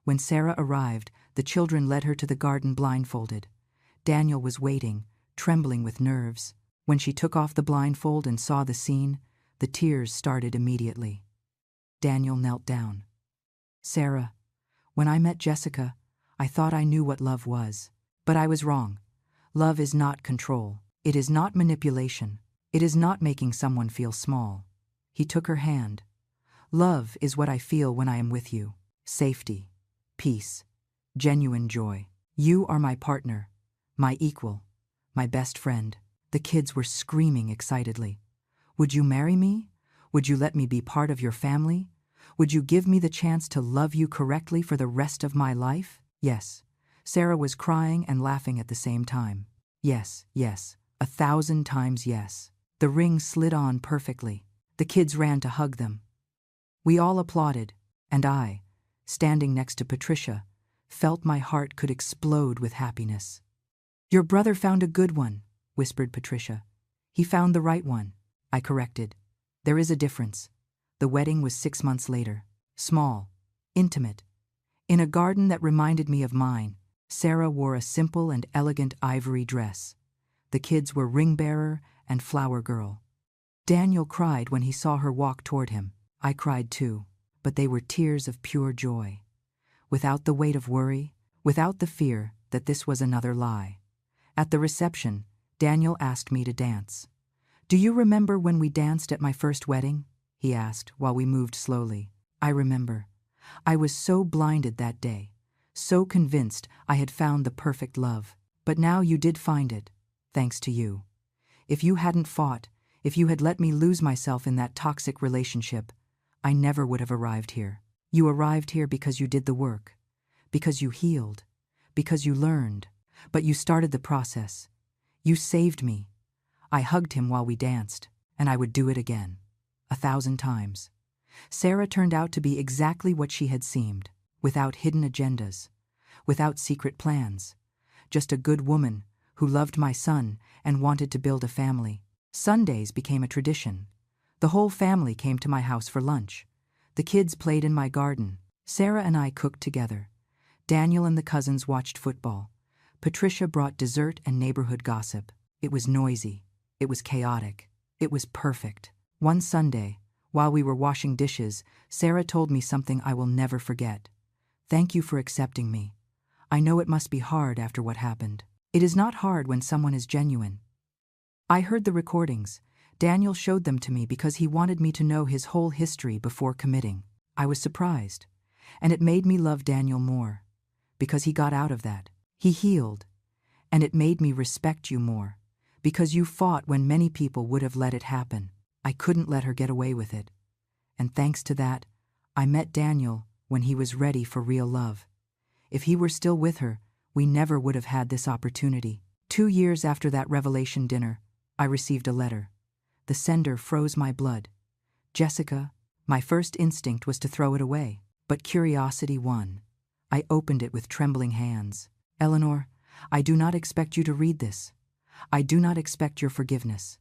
When Sarah arrived, the children led her to the garden blindfolded. Daniel was waiting, trembling with nerves. When she took off the blindfold and saw the scene, the tears started immediately. Daniel knelt down. Sarah, when I met Jessica, I thought I knew what love was. But I was wrong. Love is not control. It is not manipulation. It is not making someone feel small. He took her hand. Love is what I feel when I am with you. Safety, peace, genuine joy. You are my partner, my equal, my best friend. The kids were screaming excitedly. Would you marry me? Would you let me be part of your family? Would you give me the chance to love you correctly for the rest of my life? Yes. Sarah was crying and laughing at the same time. Yes, yes, 1,000 times yes. The ring slid on perfectly. The kids ran to hug them. We all applauded, and I, standing next to Patricia, felt my heart could explode with happiness. Your brother found a good one, whispered Patricia. He found the right one, I corrected. There is a difference. The wedding was 6 months later. Small, intimate. In a garden that reminded me of mine, Sarah wore a simple and elegant ivory dress. The kids were ring bearer and flower girl. Daniel cried when he saw her walk toward him. I cried too, but they were tears of pure joy. Without the weight of worry, without the fear that this was another lie. At the reception, Daniel asked me to dance. Do you remember when we danced at my first wedding? He asked while we moved slowly. I remember. I was so blinded that day, so convinced I had found the perfect love. But now you did find it, thanks to you. If you hadn't fought, if you had let me lose myself in that toxic relationship, I never would have arrived here. You arrived here because you did the work, because you healed, because you learned, but you started the process. You saved me. I hugged him while we danced, and I would do it again, 1,000 times. Sarah turned out to be exactly what she had seemed, without hidden agendas, without secret plans, just a good woman who loved my son and wanted to build a family. Sundays became a tradition. The whole family came to my house for lunch. The kids played in my garden. Sarah and I cooked together. Daniel and the cousins watched football. Patricia brought dessert and neighborhood gossip. It was noisy. It was chaotic. It was perfect. One Sunday, while we were washing dishes, Sarah told me something I will never forget. Thank you for accepting me. I know it must be hard after what happened. It is not hard when someone is genuine. I heard the recordings. Daniel showed them to me because he wanted me to know his whole history before committing. I was surprised, and it made me love Daniel more, because he got out of that. He healed, and it made me respect you more, because you fought when many people would have let it happen. I couldn't let her get away with it. And thanks to that, I met Daniel when he was ready for real love. If he were still with her, we never would have had this opportunity. 2 years after that revelation dinner, I received a letter. The sender froze my blood. Jessica, my first instinct was to throw it away, but curiosity won. I opened it with trembling hands. Eleanor, I do not expect you to read this. I do not expect your forgiveness.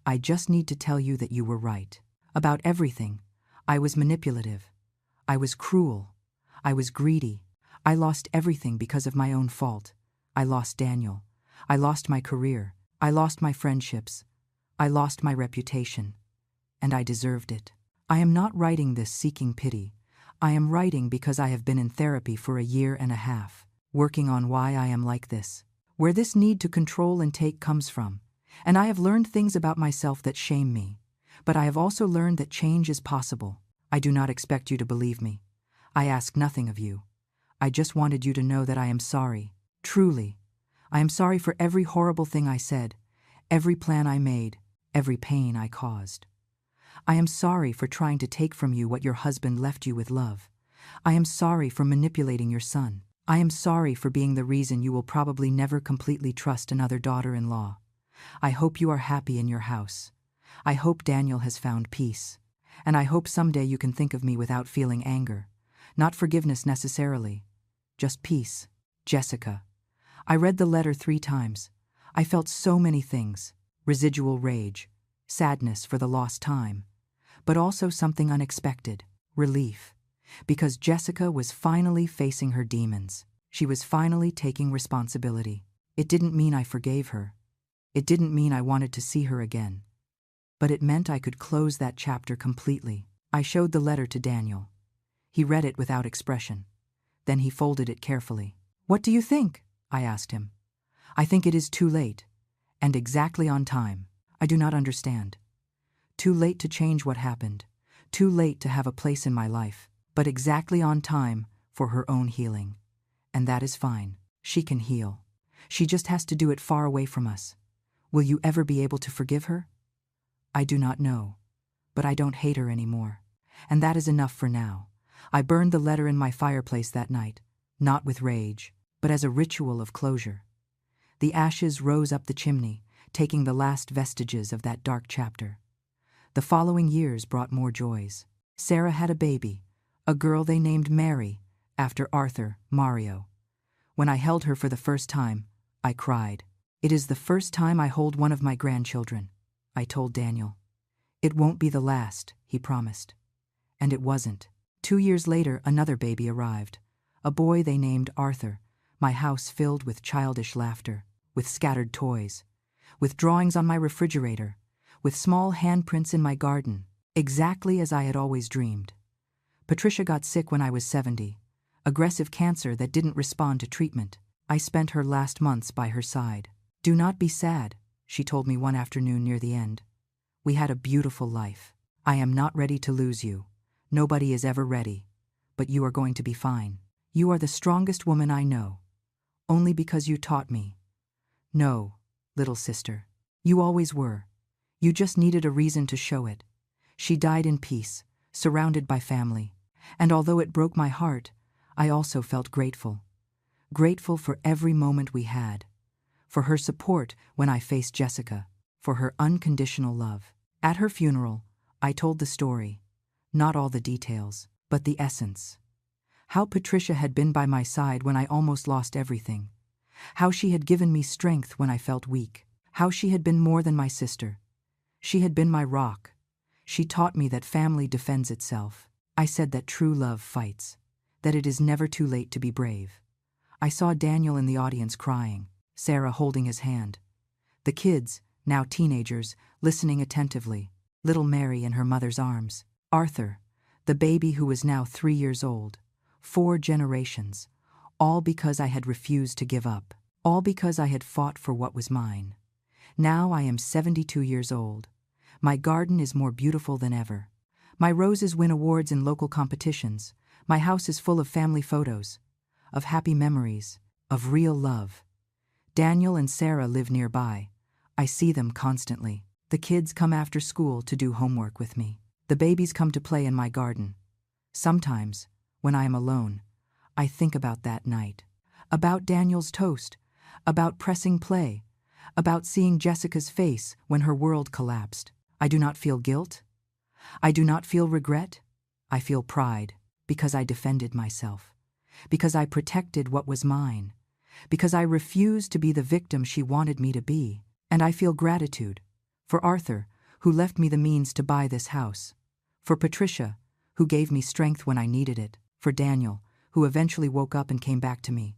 I just need to tell you that you were right. About everything. I was manipulative. I was cruel. I was greedy. I lost everything because of my own fault. I lost Daniel. I lost my career. I lost my friendships. I lost my reputation. And I deserved it. I am not writing this seeking pity. I am writing because I have been in therapy for a year and a half, working on why I am like this, where this need to control and take comes from. And I have learned things about myself that shame me. But I have also learned that change is possible. I do not expect you to believe me. I ask nothing of you. I just wanted you to know that I am sorry. Truly. I am sorry for every horrible thing I said, every plan I made, every pain I caused. I am sorry for trying to take from you what your husband left you with love. I am sorry for manipulating your son. I am sorry for being the reason you will probably never completely trust another daughter-in-law. I hope you are happy in your house. I hope Daniel has found peace. And I hope someday you can think of me without feeling anger. Not forgiveness necessarily. Just peace. Jessica. I read the letter 3 times. I felt so many things. Residual rage. Sadness for the lost time. But also something unexpected. Relief. Because Jessica was finally facing her demons. She was finally taking responsibility. It didn't mean I forgave her. It didn't mean I wanted to see her again. But it meant I could close that chapter completely. I showed the letter to Daniel. He read it without expression. Then he folded it carefully. "What do you think?" I asked him. "I think it is too late. And exactly on time. I do not understand. Too late to change what happened. Too late to have a place in my life. But exactly on time for her own healing. And that is fine. She can heal. She just has to do it far away from us. Will you ever be able to forgive her? I do not know. But I don't hate her anymore. And that is enough for now." I burned the letter in my fireplace that night, not with rage, but as a ritual of closure. The ashes rose up the chimney, taking the last vestiges of that dark chapter. The following years brought more joys. Sarah had a baby, a girl they named Mary, after Arthur, Mario. When I held her for the first time, I cried. "It is the first time I hold one of my grandchildren," I told Daniel. "It won't be the last," he promised. And it wasn't. 2 years later, another baby arrived, a boy they named Arthur, my house filled with childish laughter, with scattered toys, with drawings on my refrigerator, with small handprints in my garden, exactly as I had always dreamed. Patricia got sick when I was 70, aggressive cancer that didn't respond to treatment. I spent her last months by her side. "Do not be sad," she told me one afternoon near the end. "We had a beautiful life. I am not ready to lose you. Nobody is ever ready. But you are going to be fine. You are the strongest woman I know. Only because you taught me. No, little sister. You always were. You just needed a reason to show it." She died in peace, surrounded by family. And although it broke my heart, I also felt grateful. Grateful for every moment we had. For her support when I faced Jessica. For her unconditional love. At her funeral, I told the story. Not all the details, but the essence. How Patricia had been by my side when I almost lost everything. How she had given me strength when I felt weak. How she had been more than my sister. She had been my rock. She taught me that family defends itself. I said that true love fights. That it is never too late to be brave. I saw Daniel in the audience crying, Sarah holding his hand. The kids, now teenagers, listening attentively. Little Mary in her mother's arms. Arthur, the baby who was now 3 years old. 4 generations. All because I had refused to give up. All because I had fought for what was mine. Now I am 72 years old. My garden is more beautiful than ever. My roses win awards in local competitions. My house is full of family photos, of happy memories, of real love. Daniel and Sarah live nearby. I see them constantly. The kids come after school to do homework with me. The babies come to play in my garden. Sometimes, when I am alone, I think about that night. About Daniel's toast. About pressing play. About seeing Jessica's face when her world collapsed. I do not feel guilt. I do not feel regret. I feel pride, because I defended myself, because I protected what was mine, because I refused to be the victim she wanted me to be. And I feel gratitude for Arthur, who left me the means to buy this house, for Patricia, who gave me strength when I needed it, for Daniel, who eventually woke up and came back to me,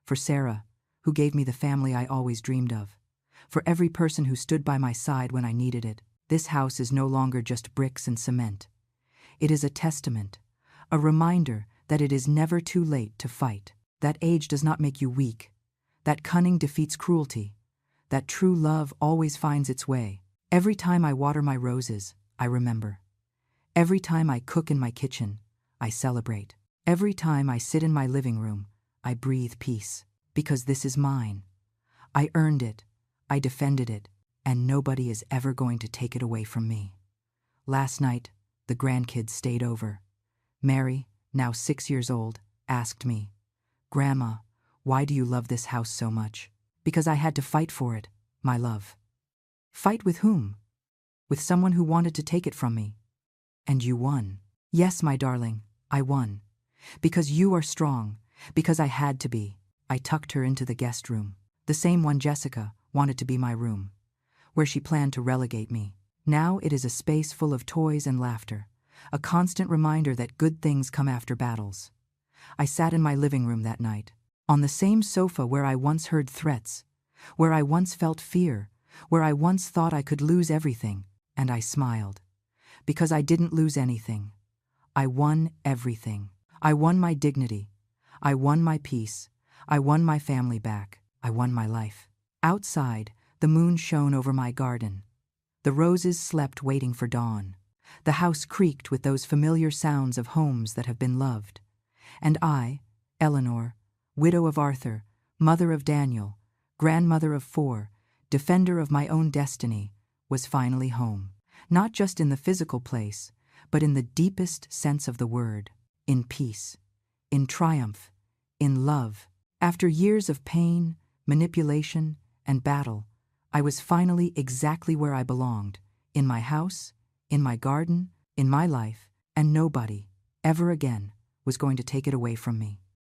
for Sarah, who gave me the family I always dreamed of, for every person who stood by my side when I needed it. This house is no longer just bricks and cement. It is a testament, a reminder that it is never too late to fight, that age does not make you weak, that cunning defeats cruelty, that true love always finds its way. Every time I water my roses, I remember. Every time I cook in my kitchen, I celebrate. Every time I sit in my living room, I breathe peace, because this is mine. I earned it, I defended it, and nobody is ever going to take it away from me. Last night, the grandkids stayed over. Mary, now 6 years old, asked me, "Grandma, why do you love this house so much?" Because I had to fight for it, my love. Fight with whom? With someone who wanted to take it from me. And you won. Yes, my darling, I won. Because you are strong, because I had to be. I tucked her into the guest room, the same one Jessica wanted to be my room, where she planned to relegate me. Now it is a space full of toys and laughter, a constant reminder that good things come after battles. I sat in my living room that night, on the same sofa where I once heard threats, where I once felt fear, where I once thought I could lose everything, and I smiled. Because I didn't lose anything. I won everything. I won my dignity. I won my peace. I won my family back. I won my life. Outside, the moon shone over my garden. The roses slept waiting for dawn. The house creaked with those familiar sounds of homes that have been loved. And I, Eleanor, widow of Arthur, mother of Daniel, grandmother of 4, defender of my own destiny, was finally home. Not just in the physical place, but in the deepest sense of the word, in peace, in triumph, in love. After years of pain, manipulation, and battle, I was finally exactly where I belonged, in my house, in my garden, in my life, and nobody, ever again, was going to take it away from me.